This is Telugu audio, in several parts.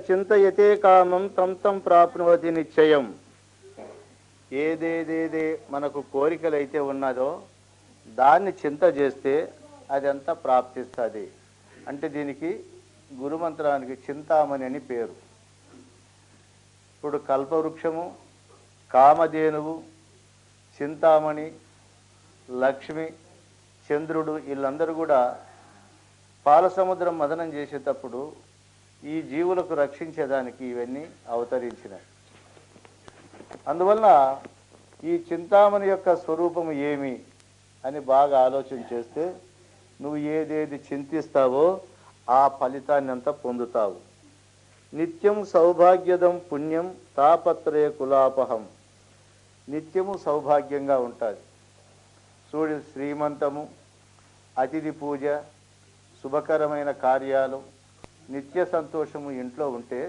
చింతయతే కామం తం తం ప్రాప్నోతి నిశ్చయం. ఏదేదేదే మనకు కోరికలైతే ఉన్నదో దాన్ని చింత చేస్తే అదంతా ప్రాప్తిస్తుంది. అంటే దీనికి గురుమంత్రానికి చింతామణి అని పేరు. ఇప్పుడు కల్పవృక్షము, కామధేనువు, చింతామణి, లక్ష్మి, చంద్రుడు వీళ్ళందరూ కూడా పాలసముద్రం మదనం చేసేటప్పుడు ఈ జీవులకు రక్షించేదానికి ఇవన్నీ అవతరించినాయి. అందువల్ల ఈ చింతామణి యొక్క స్వరూపము ఏమి అని బాగా ఆలోచన చేస్తే నువ్వు ఏదేది చింతిస్తావో ఆ ఫలితాన్ని అంతా పొందుతావు. నిత్యం సౌభాగ్యదం పుణ్యం తాపత్రయ కులాపహం. నిత్యము సౌభాగ్యంగా ఉంటుంది. సూర్య శ్రీమంతము, అతిథి పూజ, శుభకరమైన కార్యాలు, నిత్య సంతోషము ఇంట్లో ఉంటే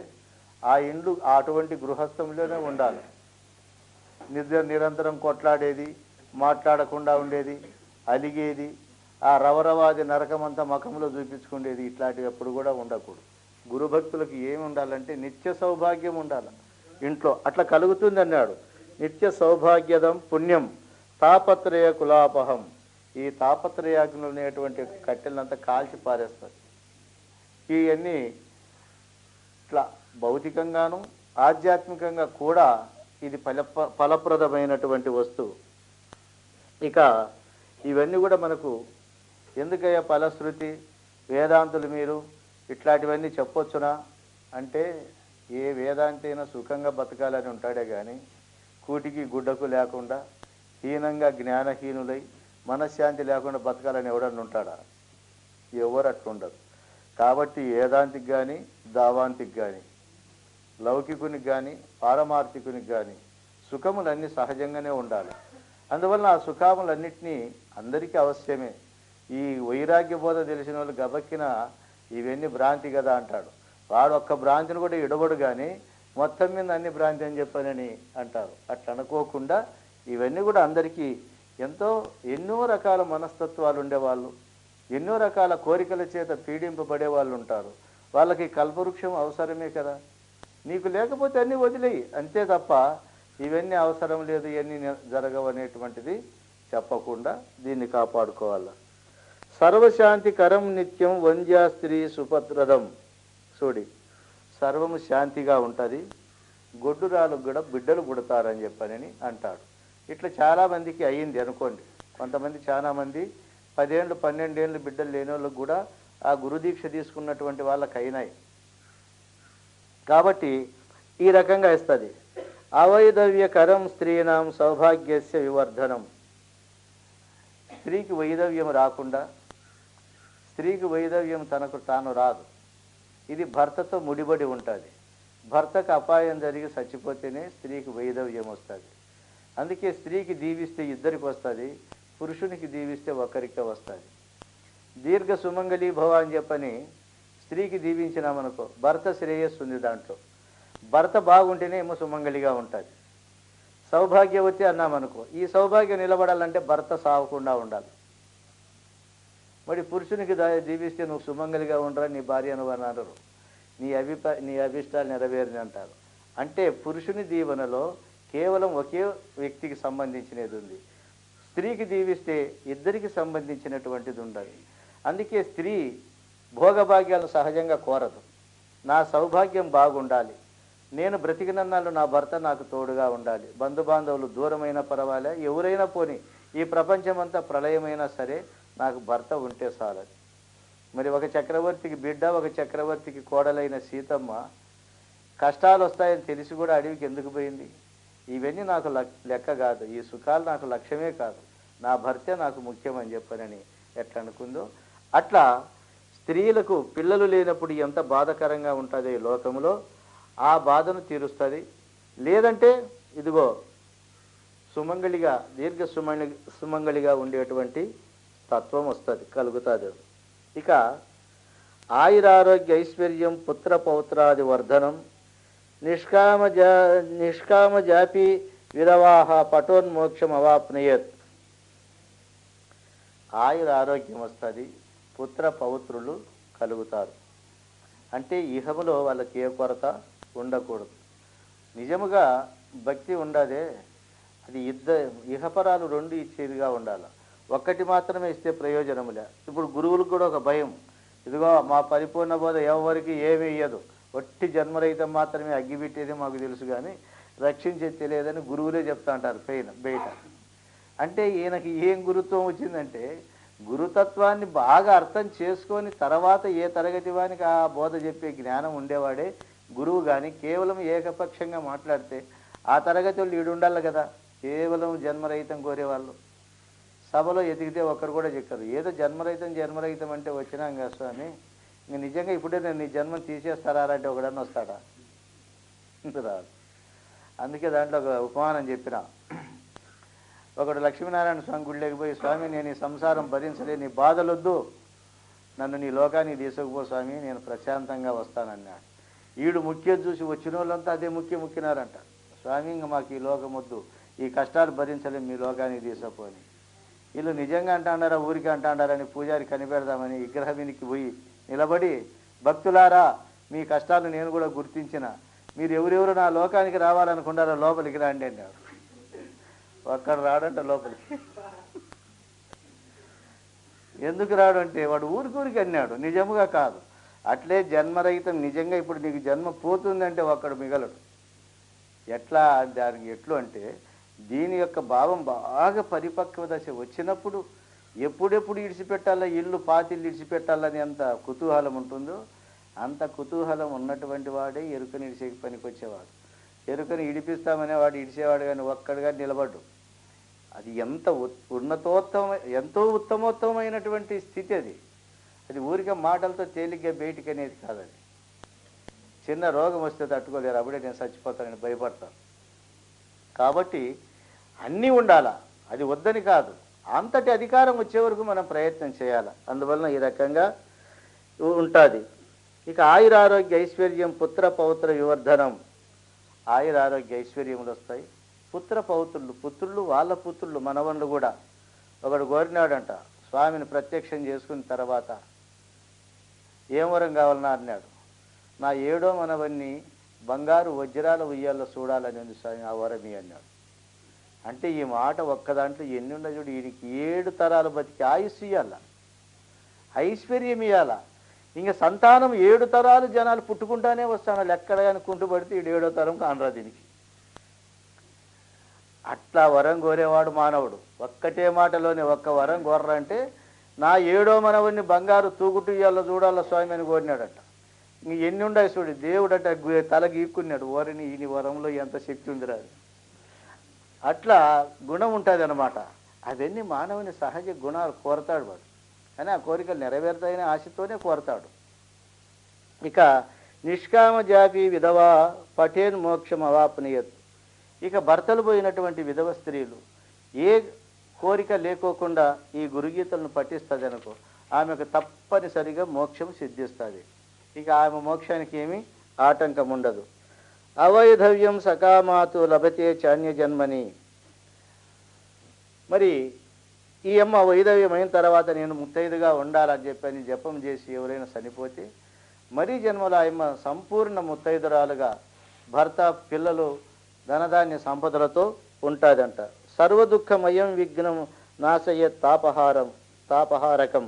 ఆ ఇండ్లు అటువంటి గృహస్థంలోనే ఉండాలి. నిరంతరం కొట్లాడేది, మాట్లాడకుండా ఉండేది, అలిగేది, ఆ రవరవాది నరకమంతా మఖంలో చూపించుకునేది ఇట్లాంటివి ఎప్పుడు కూడా ఉండకూడదు. గురుభక్తులకు ఏమి ఉండాలంటే నిత్య సౌభాగ్యం ఉండాలి ఇంట్లో. అట్లా కలుగుతుంది అన్నాడు. నిత్య సౌభాగ్యదం పుణ్యం తాపత్రయ కులాపహం. ఈ తాపత్రయాగ్నులు అనేటువంటి కట్టెలంతా కాల్చి పారేస్తారు. ఇవన్నీ ఇట్లా భౌతికంగాను ఆధ్యాత్మికంగా కూడా ఇది ఫలప్రదమైనటువంటి వస్తువు. ఇక ఇవన్నీ కూడా మనకు ఎందుకయ్యా ఫలశ్రుతి వేదాంతులు మీరు ఇట్లాంటివన్నీ చెప్పొచ్చునా అంటే, ఏ వేదాంతి అయినా సుఖంగా బతకాలని ఉంటాడే కానీ కూటికి గుడ్డకు లేకుండా హీనంగా జ్ఞానహీనులై మనశ్శాంతి లేకుండా బతకాలని ఎవడన్నా ఉంటాడా? ఎవరు అట్లుండదు. కాబట్టి వేదాంతికి కానీ దావాంతికి కానీ లౌకికునికి కానీ పారమార్థికునికి కానీ సుఖములన్నీ సహజంగానే ఉండాలి. అందువల్ల ఆ సుఖములన్నింటినీ అందరికీ అవశ్యమే. ఈ వైరాగ్య బోధ తెలిసిన వాళ్ళు గబక్కిన ఇవన్నీ భ్రాంతి కదా అంటాడు. వాడు ఒక్క భ్రాంతిని కూడా ఇడబడు కానీ మొత్తం మీద అన్ని భ్రాంతి అని చెప్పానని అంటారు. అట్లా అనుకోకుండా ఇవన్నీ కూడా అందరికీ ఎన్నో రకాల మనస్తత్వాలు ఉండేవాళ్ళు, ఎన్నో రకాల కోరికల చేత పీడింపబడే వాళ్ళు ఉంటారు. వాళ్ళకి కల్పవృక్షం అవసరమే కదా. నీకు లేకపోతే అన్నీ వదిలేయి అంతే తప్ప ఇవన్నీ అవసరం లేదు, ఇవన్నీ జరగవనేటువంటిది చెప్పకుండా దీన్ని కాపాడుకోవాలి. సర్వశాంతికరం నిత్యం వంద్యా స్త్రీ సుపత్రదం. చూడి, సర్వము శాంతిగా ఉంటుంది, గొడ్డురాలకు కూడా బిడ్డలు పుడతారని చెప్పనని అంటాడు. ఇట్లా చాలామందికి అయ్యింది అనుకోండి. కొంతమంది చాలామంది 10 ఏళ్ళు 12 ఏళ్ళు బిడ్డలు లేని వాళ్ళకు కూడా ఆ గురుదీక్ష తీసుకున్నటువంటి వాళ్ళకి అయినాయి. కాబట్టి ఈ రకంగా ఇస్తుంది. అవైధవ్యకరం స్త్రీనాం సౌభాగ్యస్య వివర్ధనం. స్త్రీకి వైధవ్యం రాకుండా, స్త్రీకి వైధవ్యం తనకు తాను రాదు. ఇది భర్తతో ముడిపడి ఉంటుంది. భర్తకు అపాయం జరిగి చచ్చిపోతేనే స్త్రీకి వైధవ్యం వస్తుంది. అందుకే స్త్రీకి దీవిస్తే ఇద్దరికి వస్తుంది, పురుషునికి దీవిస్తే ఒకరికి వస్తుంది. దీర్ఘ సుమంగళీ భవ అని చెప్పని స్త్రీకి దీవించినామనుకో భర్త శ్రేయస్సు ఉంది దాంట్లో. భర్త బాగుంటేనే ఏమో సుమంగళిగా ఉంటుంది. సౌభాగ్యవతి అన్నామనుకో, ఈ సౌభాగ్యం నిలబడాలంటే భర్త సావకుండా ఉండాలి. మరి పురుషునికి దీవిస్తే నువ్వు సుమంగళిగా ఉండరా, నీ భార్య నువ్వు అని అనరు. నీ అభిష్టాలు నెరవేరని అంటారు. అంటే పురుషుని దీవెనలో కేవలం ఒకే వ్యక్తికి సంబంధించినది ఉంది. స్త్రీకి దీవిస్తే ఇద్దరికి సంబంధించినటువంటిది ఉండదు. అందుకే స్త్రీ భోగభాగ్యాలను సహజంగా కోరదు. నా సౌభాగ్యం బాగుండాలి, నేను బ్రతికినన్నాళ్ళు నా భర్త నాకు తోడుగా ఉండాలి, బంధుబాంధవులు దూరమైనా పర్వాలే, ఎవరైనా పోని, ఈ ప్రపంచమంతా ప్రళయమైనా సరే నాకు భర్త ఉంటే చాలది. మరి ఒక చక్రవర్తికి బిడ్డ, ఒక చక్రవర్తికి కోడలైన సీతమ్మ కష్టాలు వస్తాయని తెలిసి కూడా అడవికి ఎందుకు పోయింది? ఇవన్నీ నాకు లెక్క కాదు, ఈ సుఖాలు నాకు లక్ష్యమే కాదు, నా భర్తే నాకు ముఖ్యమని చెప్పనని ఎట్లా అనుకుందో అట్లా స్త్రీలకు పిల్లలు లేనప్పుడు ఎంత బాధకరంగా ఉంటుంది ఈ లోకంలో, ఆ బాధను తీరుస్తుంది. లేదంటే ఇదిగో సుమంగళిగా దీర్ఘ సుమంగళిగా ఉండేటువంటి తత్వం వస్తుంది, కలుగుతుంది. ఇక ఆయురారోగ్య ఐశ్వర్యం పుత్ర పౌత్రాది వర్ధనం నిష్కామ జాపి విరవాహ పటోన్మోక్షం అవాప్నయత్. ఆయుర ఆరోగ్యం వస్తుంది, పుత్ర పౌత్రులు కలుగుతారు. అంటే ఇహములో వాళ్ళకి ఏ కొరత ఉండకూడదు. నిజముగా భక్తి ఉండదే, అది ఇహపరాలు రెండు ఇచ్చేదిగా ఉండాలి. ఒక్కటి మాత్రమే ఇస్తే ప్రయోజనములే. ఇప్పుడు గురువులకు కూడా ఒక భయం, ఇదిగో మా పరిపూర్ణ బోధ ఎవరికి ఏమీ ఇయ్యదు, ఒట్టి జన్మరహితం మాత్రమే అగ్గిపెట్టేది మాకు తెలుసు కానీ రక్షించేది తెలియదని గురువులే చెప్తా అంటారు బయట. అంటే ఈయనకి ఏం గురుత్వం వచ్చిందంటే, గురుతత్వాన్ని బాగా అర్థం చేసుకొని తర్వాత ఏ తరగతి వానికి ఆ బోధ చెప్పే జ్ఞానం ఉండేవాడే గురువు. కానీ కేవలం ఏకపక్షంగా మాట్లాడితే ఆ తరగతి వాళ్ళు ఈడుండాలి కదా. కేవలం జన్మరహితం కోరేవాళ్ళు సభలో ఎదిగితే ఒక్కరు కూడా చెక్కరు. ఏదో జన్మరహితం అంటే వచ్చినాం కదా స్వామి, ఇంక నిజంగా ఇప్పుడే నేను నీ జన్మను తీసేస్తారా అంటే ఒకడన్నా వస్తాడా? రాదు. అందుకే దాంట్లో ఒక ఉపమానం చెప్పిన. ఒకడు లక్ష్మీనారాయణ స్వామి గుడిలోకి పోయి, స్వామి నేను ఈ సంసారం భరించలే, నీ బాధలొద్దు, నన్ను నీ లోకానికి తీసుకుపో స్వామి, నేను ప్రశాంతంగా వస్తానన్నాడు. ఈడు ముఖ్యం చూసి వచ్చిన వాళ్ళంతా అదే ముక్కినారంట. స్వామి ఇంక మాకు ఈ లోకం వద్దు, ఈ కష్టాలు భరించలేం, మీ లోకానికి తీసుకుపోని. వీళ్ళు నిజంగా అంటాడారా ఊరికి అంటాడారని పూజారి కనిపెడదామని విగ్రహానికి పోయి నిలబడి, భక్తులారా మీ కష్టాలు నేను కూడా గుర్తించిన, మీరు ఎవరెవరు నా లోకానికి రావాలనుకున్నారో లోపలికి రండి అన్నాడు. ఒక్కడు రాడంట లోపలికి. ఎందుకు రాడు అంటే వాడు ఊరికి అన్నాడు, నిజముగా కాదు. అట్లే జన్మరహితం నిజంగా ఇప్పుడు నీకు జన్మ పోతుందంటే ఒక్కడు మిగలడు. ఎట్లా దానికి ఎట్లు అంటే, దీని యొక్క భావం బాగా పరిపక్వ దశ వచ్చినప్పుడు ఎప్పుడెప్పుడు ఇడిచిపెట్టాలా, ఇల్లు పాతిల్లు ఇడిచిపెట్టాలని ఎంత కుతూహలం ఉంటుందో అంత కుతూహలం ఉన్నటువంటి వాడే ఎరుకని ఇడిచే పనికి వచ్చేవాడు. ఎరుకని ఇడిపిస్తామనేవాడు ఇడిచేవాడు కానీ ఒక్కడు కానీ నిలబడ్డు. అది ఎంత ఎంతో ఉత్తమోత్తమైనటువంటి స్థితి అది. అది ఊరికే మాటలతో తేలిగ్గా బయటికి అనేది కాదు. అది చిన్న రోగం వస్తే తట్టుకోలేరు, అప్పుడే నేను చచ్చిపోతానని భయపడతాను. కాబట్టి అన్నీ ఉండాలా, అది వద్దని కాదు, అంతటి అధికారం వచ్చే వరకు మనం ప్రయత్నం చేయాలి. అందువలన ఈ రకంగా ఉంటుంది. ఇక ఆయురారోగ్య ఐశ్వర్యం పుత్ర పౌత్ర వివర్ధనం. ఆయురారోగ్య ఐశ్వర్యములు వస్తాయి. పుత్ర పౌత్రులు, పుత్రులు వాళ్ళ పుత్రులు మనవన్లు కూడా. ఒకడు కోరినాడంట, స్వామిని ప్రత్యక్షం చేసుకున్న తర్వాత ఏం వరం కావాలన్నా అన్నాడు. నా 7వ మనవన్ని బంగారు వజ్రాల ఉయ్యాల్లో చూడాలని ఉంది స్వామి, ఆ వరమి అన్నాడు. అంటే ఈ మాట ఒక్క దాంట్లో ఎన్ని ఉండదు చూడు. వీడికి 7 తరాలు బతికి ఆయుష్ ఇయ్యాల, ఐశ్వర్యం ఇయ్యాల. ఇంకా సంతానం 7 తరాలు జనాలు పుట్టుకుంటానే వస్తాను, ఎక్కడ కానీ కుంటుపడితే ఈ 7వ తరం కానరా దీనికి. అట్లా వరం కోరేవాడు మానవుడు. ఒక్కటే మాటలోనే ఒక్క వరం కోర్రంటే, నా 7వ మనవన్ని బంగారు తూగుటు ఇయ్యాలో చూడాల స్వామి అని కోరినాడట. ఇంక ఎన్ని ఉండాయి చూడు. దేవుడట తల గీక్కున్నాడు, ఓరిని ఈయన వరంలో ఎంత శక్తి ఉందిరా. అట్లా గుణం ఉంటుంది అన్నమాట. అవన్నీ మానవుని సహజ గుణాలు కోరతాడు వాడు, కానీ ఆ కోరికలు నెరవేరుతాయనే ఆశతోనే కోరతాడు. ఇక నిష్కామ జాపి విధవా పఠేన్ మోక్షం అవాపనీయత్. ఇక భర్తలు పోయినటువంటి విధవ స్త్రీలు ఏ కోరిక లేకోకుండా ఈ గురుగీతలను పఠిస్తుంది అనుకో, ఆమెకు తప్పనిసరిగా మోక్షం సిద్ధిస్తుంది. ఇక ఆమె మోక్షానికి ఏమీ ఆటంకం ఉండదు. అవైధవ్యం సకామాతు లభతే చాన్య జన్మని. మరి ఈ అమ్మ వైధవ్యమైన తర్వాత నేను ముత్తైదుగా ఉండాలని చెప్పని జపం చేసి ఎవరైనా చనిపోతే మరీ జన్మలో ఆయమ్మ సంపూర్ణ ముత్తైదురాలుగా భర్త పిల్లలు ధనధాన్య సంపదలతో ఉంటుందంట. సర్వదుఃఖమయం విఘ్నం నాశయ తాపహారకం.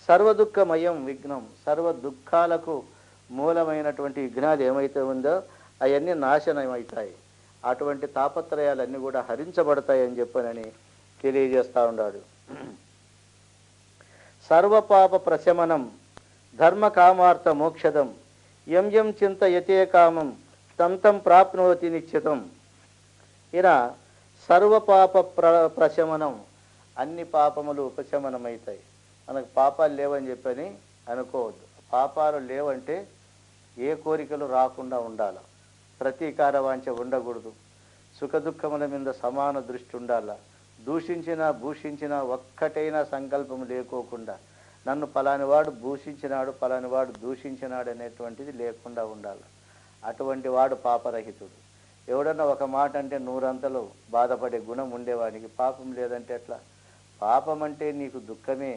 సర్వదుఃఖమయం విఘ్నం, సర్వ దుఃఖాలకు మూలమైనటువంటి విఘ్నాలు ఏమైతే ఉందో అవన్నీ నాశనమవుతాయి. అటువంటి తాపత్రయాలన్నీ కూడా హరించబడతాయని చెప్పనని తెలియజేస్తూ ఉన్నాడు. సర్వపాప ప్రశమనం ధర్మకామార్థ మోక్షదం యం చింతయతే కామం తం ప్రాప్నోతి నిశ్చితం. ఇలా సర్వపాప ప్రశమనం, అన్ని పాపములు ఉపశమనమవుతాయి. మనకు పాపాలు లేవని చెప్పని అనుకోవద్దు. పాపాలు లేవంటే ఏ కోరికలు రాకుండా ఉండాలి, ప్రతీకార వాంఛ ఉండకూడదు, సుఖదుఖముల మీద సమాన దృష్టి ఉండాల, దూషించినా భూషించినా ఒక్కటైనా సంకల్పం లేకోకుండా నన్ను పలానివాడు భూషించినాడు పలానివాడు దూషించినాడు అనేటువంటిది లేకుండా ఉండాలి. అటువంటి వాడు పాపరహితుడు. ఎవడన్నా ఒక మాట అంటే 100 బాధపడే గుణం ఉండేవాడికి పాపం లేదంటే ఎట్లా? పాపం అంటే నీకు దుఃఖమే,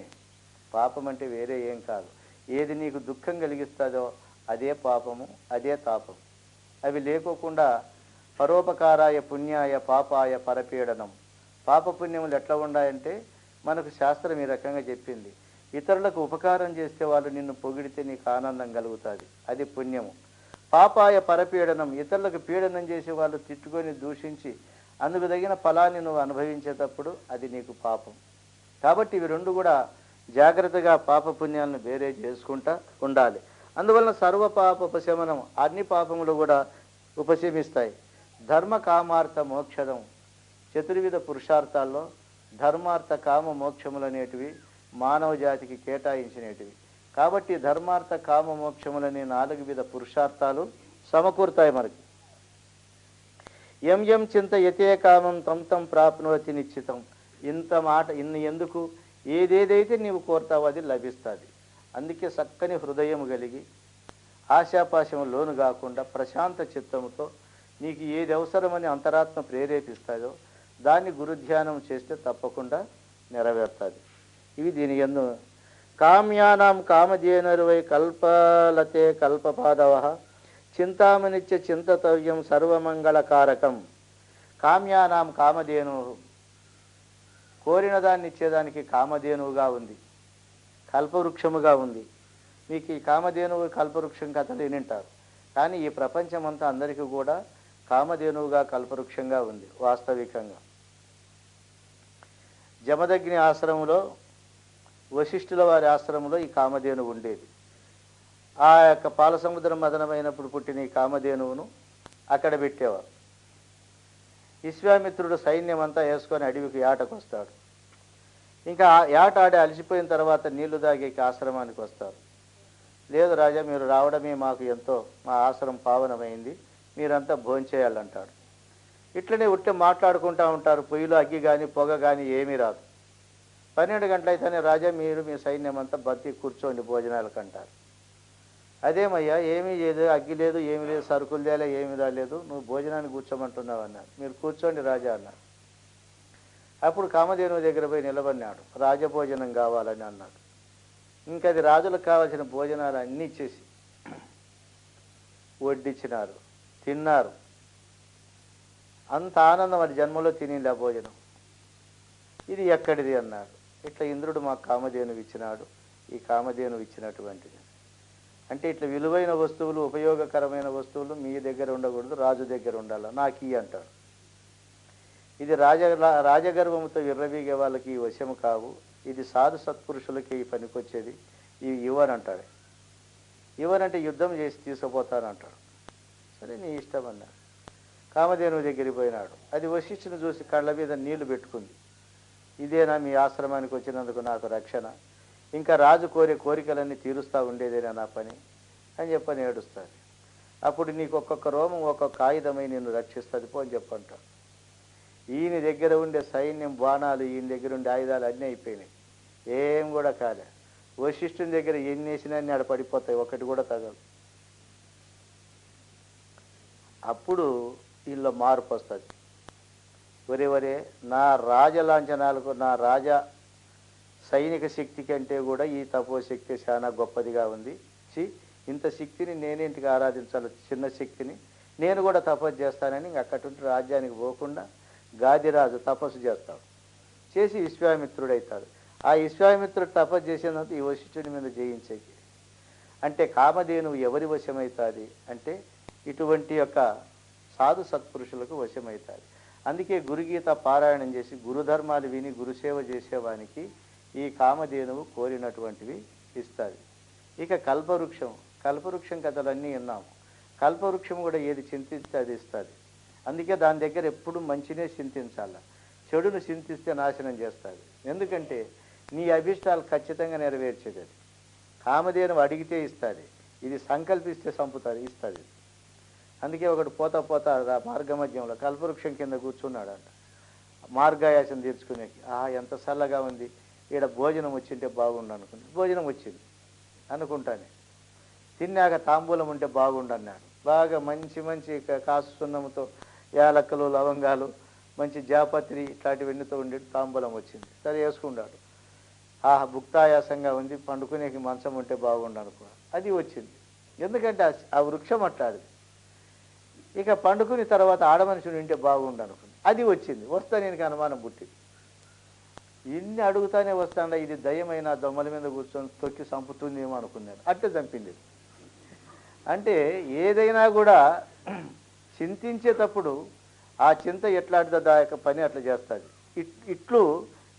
పాపం అంటే వేరే ఏం కాదు. ఏది నీకు దుఃఖం కలిగిస్తుందో అదే పాపము, అదే తాపం. అవి లేకోకుండా పరోపకారాయ పుణ్యాయ పాపాయ పరపీడనం. పాపపుణ్యములు ఎట్లా ఉన్నాయంటే మనకు శాస్త్రం ఈ రకంగా చెప్పింది. ఇతరులకు ఉపకారం చేస్తే వాళ్ళు నిన్ను పొగిడితే నీకు ఆనందం కలుగుతుంది, అది పుణ్యము. పాపాయ పరపీడనం, ఇతరులకు పీడనం చేసి వాళ్ళు తిట్టుకొని దూషించి అందుకు తగిన ఫలాన్ని నువ్వు అనుభవించేటప్పుడు అది నీకు పాపం. కాబట్టి ఇవి రెండు కూడా జాగ్రత్తగా పాపపుణ్యాలను వేరే చేసుకుంటా ఉండాలి. అందువలన సర్వ పాప ఉపశమనం, అన్ని పాపములు కూడా ఉపశమిస్తాయి. ధర్మ కామార్థ మోక్షదం, చతుర్విధ పురుషార్థాల్లో ధర్మార్థ కామ మోక్షములు అనేటివి మానవ జాతికి కేటాయించినటివి. కాబట్టి ధర్మార్థ కామ మోక్షములనే 4 విధ పురుషార్థాలు సమకూరుతాయి మనకి. ఎం చింత యతే కామం తం తం ప్రాప్నోతి నిశ్చితం. ఇంత మాట ఎందుకు, ఏదేదైతే నీవు కోరుతావో అది లభిస్తుంది. అందుకే చక్కని హృదయం కలిగి ఆశాపాశము లోను కాకుండా ప్రశాంత చిత్తముతో నీకు ఏది అవసరమని అంతరాత్మ ప్రేరేపిస్తుందో దాన్ని గురుధ్యానం చేస్తే తప్పకుండా నెరవేరుతుంది. ఇవి దీని యందు కామ్యానాం కామధేనుర్వై కల్పలతే కల్పపాదవ చింతామనిత్య చింతతవ్యం సర్వమంగళకారకం. కామ్యానాం కామధేను, కోరిన దాన్ని ఇచ్చేదానికి కామధేనువుగా ఉంది, కల్పవృక్షముగా ఉంది. మీకు ఈ కామధేనువు కల్పవృక్షం కథలు వినింటారు. కానీ ఈ ప్రపంచం అంతా అందరికీ కూడా కామధేనువుగా కల్పవృక్షంగా ఉంది. వాస్తవికంగా జమదగ్ని ఆశ్రమంలో, వశిష్ఠుల వారి ఆశ్రమంలో ఈ కామధేనువు ఉండేది. ఆ యొక్క పాలసముద్రం మదనమైనప్పుడు పుట్టిన ఈ కామధేనువును అక్కడ పెట్టేవారు. విశ్వామిత్రుడు సైన్యం అంతా వేసుకొని అడవికి ఏటకు వస్తాడు. ఇంకా ఏట ఆడి అలసిపోయిన తర్వాత నీళ్లు దాగేకి ఆశ్రమానికి వస్తారు. లేదు రాజా, మీరు రావడమే మాకు ఎంతో, మా ఆశ్రమం పావనమైంది, మీరంతా భోంచేయాలంటాడు. ఇట్లనే ఉట్టే మాట్లాడుకుంటూ ఉంటారు. పొయ్యిలో అగ్గి కానీ పొగ కానీ ఏమీ రాదు. 12 గంటలైతేనే రాజా మీరు మీ సైన్యం అంతా బతి కూర్చోండి భోజనాలకు అంటారు. అదేమయ్యా, ఏమీ లేదు, అగ్గి లేదు, ఏమీ లేదు, సరుకులు తేలే, ఏమీ రాలేదు, నువ్వు భోజనాన్ని కూర్చోమంటున్నావు అన్నారు. మీరు కూర్చోండి రాజా అన్నారు. అప్పుడు కామధేనువు దగ్గర పోయి నిలబడినాడు. రాజభోజనం కావాలని అన్నాడు. ఇంకా అది రాజులకు కావాల్సిన భోజనాలు అన్నీ ఇచ్చేసి వడ్డించినారు, తిన్నారు. అంత ఆనందం అది జన్మలో తినింది ఆ భోజనం. ఇది ఎక్కడిది అన్నాడు. ఇట్లా ఇంద్రుడు మాకు కామధేనువు ఇచ్చినాడు, ఈ కామధేనువు ఇచ్చినటువంటిది. అంటే ఇట్లా విలువైన వస్తువులు, ఉపయోగకరమైన వస్తువులు మీ దగ్గర ఉండకూడదు, రాజు దగ్గర ఉండాలి, నాకు ఈ అంటాడు. ఇది రాజగర్వముతో విర్రవీగే వాళ్ళకి ఈ వశము కావు, ఇది సాధు సత్పురుషులకి ఈ పనికొచ్చేది, ఇవి ఇవ్వనంటాడు. ఇవ్వనంటే యుద్ధం చేసి తీసుకుపోతానంటాడు. సరే నీ ఇష్టం అన్నాడు. కామధేనువు దగ్గరికి పోయినాడు. అది వశిష్ఠుని చూసి కళ్ళ మీద నీళ్లు పెట్టుకుంది. ఇదేనా మీ ఆశ్రమానికి వచ్చినందుకు నాకు రక్షణ? ఇంకా రాజు కోరే కోరికలన్నీ తీరుస్తూ ఉండేదేనా నా పని అని చెప్పని ఏడుస్తుంది. అప్పుడు నీకు ఒక్కొక్క రోమం ఒక్కొక్క ఆయుధమై నిన్ను రక్షిస్తుంది పో అని చెప్పంటాడు. ఈయన దగ్గర ఉండే సైన్యం, బాణాలు, ఈయన దగ్గర ఉండే ఆయుధాలు అన్నీ అయిపోయినాయి, ఏం కూడా కాలే. వశిష్ఠుని దగ్గర ఎన్ని వేసినా అన్నీ ఆడ పడిపోతాయి, ఒకటి కూడా తగదు. అప్పుడు వీళ్ళ మార్పు వస్తుంది. ఒరే నా రాజలాంఛనాలకు, నా రాజా సైనిక శక్తి కంటే కూడా ఈ తపోశక్తి చాలా గొప్పదిగా ఉంది. ఇంత శక్తిని నేనేంటికి ఆరాధించాలి, చిన్న శక్తిని నేను కూడా తపస్సు చేస్తానని అక్కడి రాజ్యానికి పోకుండా గాదిరాజు తపస్సు చేస్తాడు. చేసి విశ్వామిత్రుడవుతాడు. ఆ విశ్వామిత్రుడు తపస్సు చేసినందుకు ఈ వశిష్ఠుడి మీద జయించేకి. అంటే కామధేనువు ఎవరి వశమవుతుంది అంటే ఇటువంటి యొక్క సాధు సత్పురుషులకు వశమవుతుంది. అందుకే గురుగీత పారాయణం చేసి గురుధర్మాలు విని గురుసేవ చేసేవానికి ఈ కామధేనువు కోరినటువంటివి ఇస్తుంది. ఇక కల్పవృక్షం కథలన్నీ విన్నాము. కల్పవృక్షం కూడా ఏది చింతిస్తే అది ఇస్తుంది. అందుకే దాని దగ్గర ఎప్పుడు మంచినే చింతించాలి, చెడును చింతిస్తే నాశనం చేస్తుంది. ఎందుకంటే నీ అభిష్టాలు ఖచ్చితంగా నెరవేర్చేది అది. కామధేనువు అడిగితే ఇస్తుంది, ఇది సంకల్పిస్తే ఇస్తుంది. అందుకే ఒకడు పోతా మార్గ మధ్యంలో కల్పవృక్షం కింద కూర్చున్నాడు అంట, మార్గాయాసం తీర్చుకునే. ఎంత చల్లగా ఉంది, ఈడ భోజనం వచ్చింటే బాగుండు అనుకుంటే భోజనం వచ్చింది అనుకుంటానే. తిన్నాక తాంబూలం ఉంటే బాగుండు అన్నాడు. బాగా మంచి కాసు సున్నముతో యాలక్కలు, లవంగాలు, మంచి జాపత్రి ఇట్లాంటివన్నీతో ఉండి తాంబూలం వచ్చింది. సరే వేసుకున్నాడు. భుక్తాయాసంగా ఉంది, పండుకునేకి మంచం ఉంటే బాగుండు అనుకో, అది వచ్చింది. ఎందుకంటే ఆ వృక్షం అట్లాడిది. ఇక పండుకుని తర్వాత ఆడమనుషుని ఉంటే బాగుండు అనుకుంది. అది వచ్చింది. వస్తా నేను అనుమానం పుట్టింది. ఇన్ని అడుగుతానే వస్తాండా, ఇది దయ్యమైన దొమ్మల మీద కూర్చొని తొక్కి చంపుతుందేమో అనుకున్నాను. అట్టే చంపింది. అంటే ఏదైనా కూడా చింతించేటప్పుడు ఆ చింత ఎట్లాంటిదో ఆ యొక్క పని అట్లా చేస్తుంది. ఇట్లు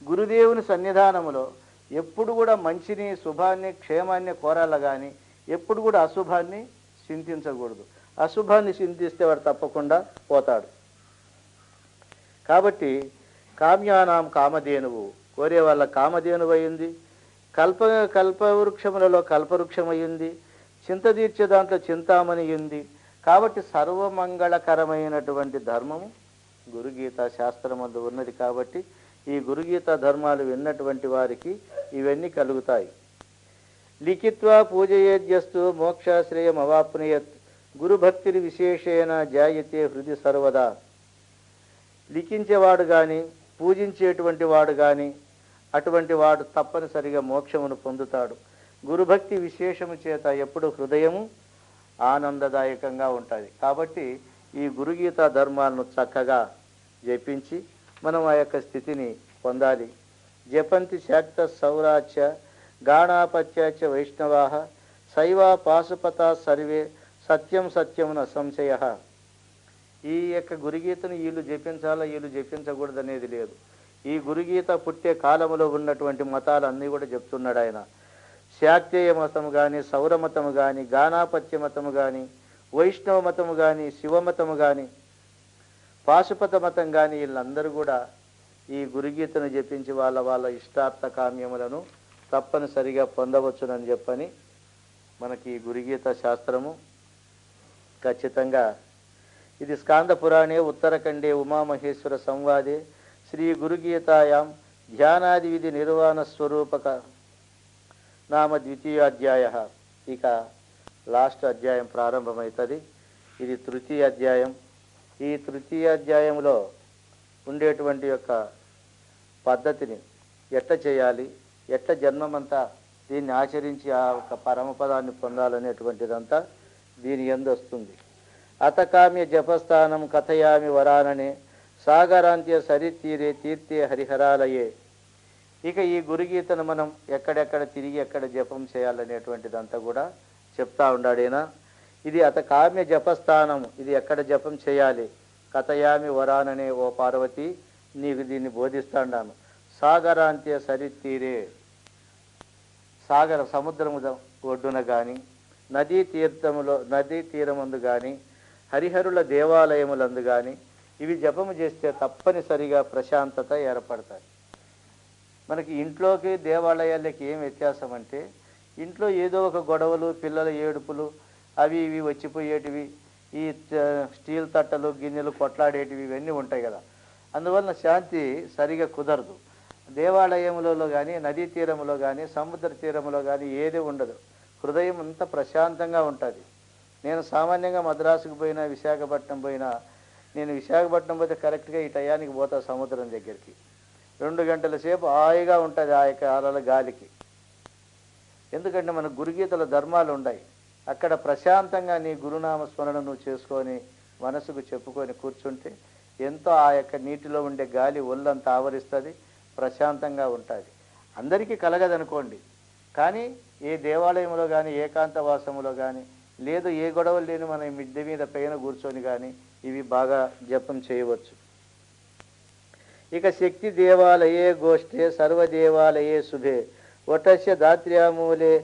గురుదేవుని సన్నిధానములో ఎప్పుడు కూడా మంచిని, శుభాన్ని, క్షేమాన్ని కోరాల కానీ ఎప్పుడు కూడా అశుభాన్ని చింతించకూడదు. అశుభాన్ని చింతిస్తే వాడు తప్పకుండా పోతాడు. కాబట్టి కామ్యానాం కామధేనువు, కోరే వాళ్ళ కామధేనువు అయింది. కల్పవృక్షములలో కల్పవృక్షమయ్యింది. చింత తీర్చే దాంట్లో చింతామణి ఉంది. కాబట్టి సర్వమంగళకరమైనటువంటి ధర్మము గురుగీత శాస్త్రమందు ఉన్నది. కాబట్టి ఈ గురుగీత ధర్మాలు విన్నటువంటి వారికి ఇవన్నీ కలుగుతాయి. లిఖిత్వా పూజయేద్యస్తు మోక్షాశ్రయం అవాప్నుయత్ గురుభక్తిరి విశేషేణ జాయతే హృది సర్వదా. లిఖించేవాడు కానీ పూజించేటువంటి వాడు కానీ అటువంటి వాడు తప్పనిసరిగా మోక్షమును పొందుతాడు. గురుభక్తి విశేషము చేత ఎప్పుడు హృదయము ఆనందదాయకంగా ఉంటుంది. కాబట్టి ఈ గురుగీత ధర్మాలను చక్కగా జపించి మనం ఆ యొక్క స్థితిని పొందాలి. జపంతి శాక్త సౌరాచ్య గాణాపత్యాచ వైష్ణవాః శైవా పాశుపత సర్వే సత్యం సత్యమున సంశయ. ఈ యొక్క గురుగీతను వీళ్ళు జపించాలా వీళ్ళు జపించకూడదు అనేది లేదు. ఈ గురుగీత పుట్టే కాలంలో ఉన్నటువంటి మతాలన్నీ కూడా చెప్తున్నాడు ఆయన. శాక్తేయ మతము కానీ, సౌరమతము కానీ, గానాపత్య మతము కానీ, వైష్ణవ మతము కానీ, శివమతము కానీ, పాశుపత మతం కానీ వీళ్ళందరూ కూడా ఈ గురుగీతను జపించి వాళ్ళ ఇష్టార్థ కామ్యములను తప్పనిసరిగా పొందవచ్చునని చెప్పని మనకి ఈ గురుగీత శాస్త్రము ఖచ్చితంగా ఇది స్కాంద పురాణే ఉత్తరఖండే ఉమామహేశ్వర సంవాదే శ్రీ గురుగీతాయాం ధ్యానాది విధి నిర్వాణ స్వరూపక నామ ద్వితీయాధ్యాయ. ఇక లాస్ట్ అధ్యాయం ప్రారంభమవుతుంది. ఇది తృతీయ అధ్యాయం. ఈ తృతీయ అధ్యాయంలో ఉండేటువంటి యొక్క పద్ధతిని ఎట్లా చేయాలి, ఎట్లా జన్మమంతా దీన్ని ఆచరించి ఆ ఒక పరమపదాన్ని పొందాలనేటువంటిదంతా దీని యందు వస్తుంది. అతకామ్య జపస్థానం కథయామి వరాననే సాగరాంత్య సరితీరే తీర్థే హరిహరాలయే. ఇక ఈ గురుగీతను మనం ఎక్కడెక్కడ తిరిగి ఎక్కడ జపం చేయాలనేటువంటిదంతా కూడా చెప్తా ఉండాడేనా. ఇది అతకామ్య జపస్థానం, ఇది ఎక్కడ జపం చేయాలి. కథయామి వరాననే ఓ పార్వతి నీకు దీన్ని బోధిస్తాను. సాగరాంత్య సరితీరే, సాగర సముద్రము ఒడ్డున కానీ, నదీ తీరమందు కానీ, హరిహరుల దేవాలయములందు కానీ ఇవి జపము చేస్తే తప్పనిసరిగా ప్రశాంతత ఏర్పడతాయి. మనకి ఇంట్లోకి దేవాలయాలకి ఏం వ్యత్యాసం అంటే, ఇంట్లో ఏదో ఒక గొడవలు, పిల్లల ఏడుపులు, అవి ఇవి వచ్చిపోయేటివి, ఈ స్టీల్ తట్టలు గిన్నెలు కొట్లాడేటివి ఇవన్నీ ఉంటాయి కదా. అందువలన శాంతి సరిగా కుదరదు. దేవాలయములలో కానీ, నదీ తీరములో కానీ, సముద్ర తీరములో కానీ ఏది ఉండదు. హృదయం అంతా ప్రశాంతంగా ఉంటుంది. నేను సామాన్యంగా మద్రాసుకు పోయినా, విశాఖపట్నం పోయినా, నేను విశాఖపట్నం పోతే కరెక్ట్గా ఈ టయానికి పోతా సముద్రం దగ్గరికి. 2 గంటల సేపు హాయిగా ఉంటుంది ఆ యొక్క అలల గాలికి. ఎందుకంటే మన గురుగీతల ధర్మాలు ఉన్నాయి. అక్కడ ప్రశాంతంగా నీ గురునామ స్మరణ నువ్వు చేసుకొని మనసుకు చెప్పుకొని కూర్చుంటే ఎంతో ఆ యొక్క నీటిలో ఉండే గాలి ఒళ్ళంతా ఆవరిస్తుంది, ప్రశాంతంగా ఉంటుంది. అందరికీ కలగదనుకోండి, కానీ ఏ దేవాలయంలో కానీ, ఏకాంతవాసములో కానీ, లేదు ఏ గొడవలు లేని మన మిద్దె మీద పైన కూర్చొని కానీ ఇవి బాగా జపం చేయవచ్చు. ఇక శక్తి దేవాలయే గోష్ఠే సర్వదేవాలయే శుభే వటస్య దాత్ర్యామూలే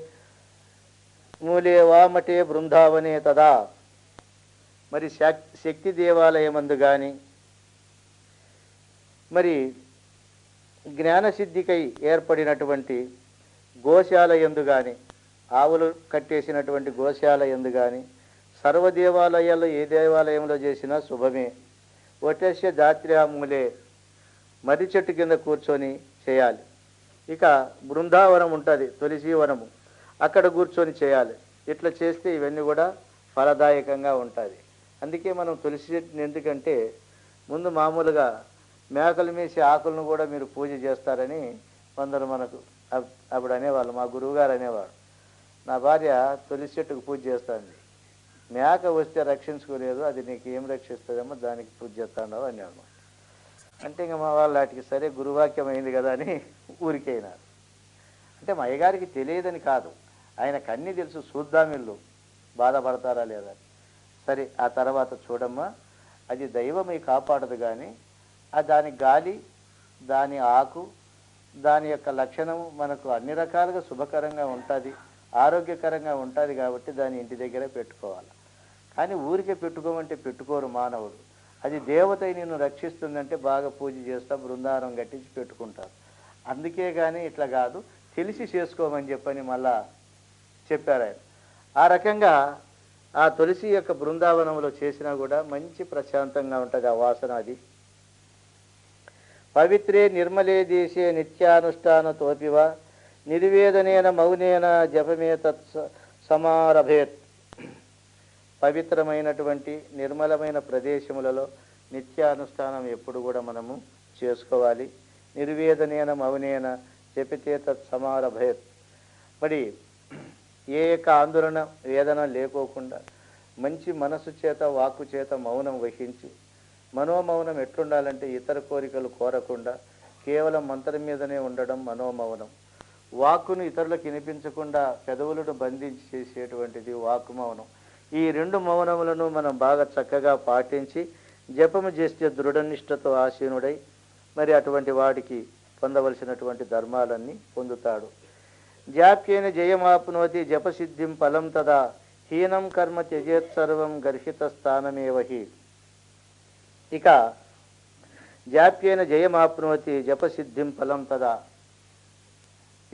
మూలే వామటే బృందావనే తదా. మరి శక్తి దేవాలయమందు కానీ, మరి జ్ఞానసిద్ధికై ఏర్పడినటువంటి గోశాల యందు కానీ, ఆవులు కట్టేసినటువంటి గోశాల యందు కానీ, సర్వదేవాలయాల్లో ఏ దేవాలయంలో చేసినా శుభమే. వటస్య దాత్ర్యామూలే మర్రి చెట్టు కింద కూర్చొని చేయాలి. ఇక బృందావనం ఉంటుంది, తులసి వనము, అక్కడ కూర్చొని చేయాలి. ఇట్లా చేస్తే ఇవన్నీ కూడా ఫలదాయకంగా ఉంటుంది. అందుకే మనం తులసి చెట్టుని ఎందుకంటే ముందు మామూలుగా మేకలు మేసి ఆకులను కూడా మీరు పూజ చేస్తారని కొందరు మనకు అప్పుడు అనేవాళ్ళు, మా గురువుగారు అనేవాడు. నా భార్య తులసి చెట్టుకు పూజ చేస్తుంది, మేక వస్తే రక్షించుకోలేదు, అది నీకు ఏం రక్షిస్తుందేమో దానికి పూజ చేస్తాడవు అని అనమాట. అంటే ఇంకా మా వాళ్ళు వాటికి సరే గురువాక్యం అయింది కదా అని ఊరికైనారు. అంటే మా అయ్యగారికి తెలియదని కాదు, ఆయనకు అన్నీ తెలుసు, చూద్దాం వీళ్ళు బాధపడతారా లేదా. సరే ఆ తర్వాత చూడమ్మా, అది దైవమై కాపాడదు, కానీ దాని గాలి, దాని ఆకు, దాని యొక్క లక్షణము మనకు అన్ని రకాలుగా శుభకరంగా ఉంటుంది, ఆరోగ్యకరంగా ఉంటుంది. కాబట్టి దాన్ని ఇంటి దగ్గరే పెట్టుకోవాలి. కానీ ఊరికే పెట్టుకోమంటే పెట్టుకోరు మానవుడు. అది దేవత నిన్ను రక్షిస్తుందంటే బాగా పూజ చేస్తా, బృందావనం కట్టించి పెట్టుకుంటారు. అందుకే కానీ ఇట్లా కాదు, తెలిసి చేసుకోమని చెప్పని మళ్ళా చెప్పారు ఆయన. ఆ రకంగా ఆ తులసి యొక్క బృందావనంలో చేసినా కూడా మంచి ప్రశాంతంగా ఉంటుంది ఆ వాసన. అది పవిత్రే నిర్మలే దేశే నిత్యానుష్ఠాన తోపివ నిర్వేదనేన మౌనేన జపమే తత్ సమారభేత్. పవిత్రమైనటువంటి నిర్మలమైన ప్రదేశములలో నిత్యానుష్ఠానం ఎప్పుడు కూడా మనము చేసుకోవాలి. నిర్వేదనేన మౌనేన జపితే తత్ సమారభేత్. మరి ఏ యొక్క ఆందోళన వేదన లేకోకుండా మంచి మనసు చేత వాక్కు చేత మౌనం వహించి, మనోమౌనం ఎట్లుండాలంటే ఇతర కోరికలు కోరకుండా కేవలం మంత్రం మీదనే ఉండడం మనోమౌనం. వాక్కును ఇతరులకు వినిపించకుండా పెదవులను బంధించి చేసేటువంటిది వాక్కు మౌనం. ఈ రెండు మౌనములను మనం బాగా చక్కగా పాటించి జపము చేస్తే దృఢనిష్టతో ఆసీనుడై మరి అటువంటి వాడికి పొందవలసినటువంటి ధర్మాలన్నీ పొందుతాడు. జాప్యేన జయమాప్నోతి జపసిద్ధిం ఫలం తదా హీనం కర్మ త్యజేత్ సర్వం గర్హిత స్థానమేవహి. ఇక జాప్యేన జయమాప్నోతి జపసిద్ధిం ఫలం తదా,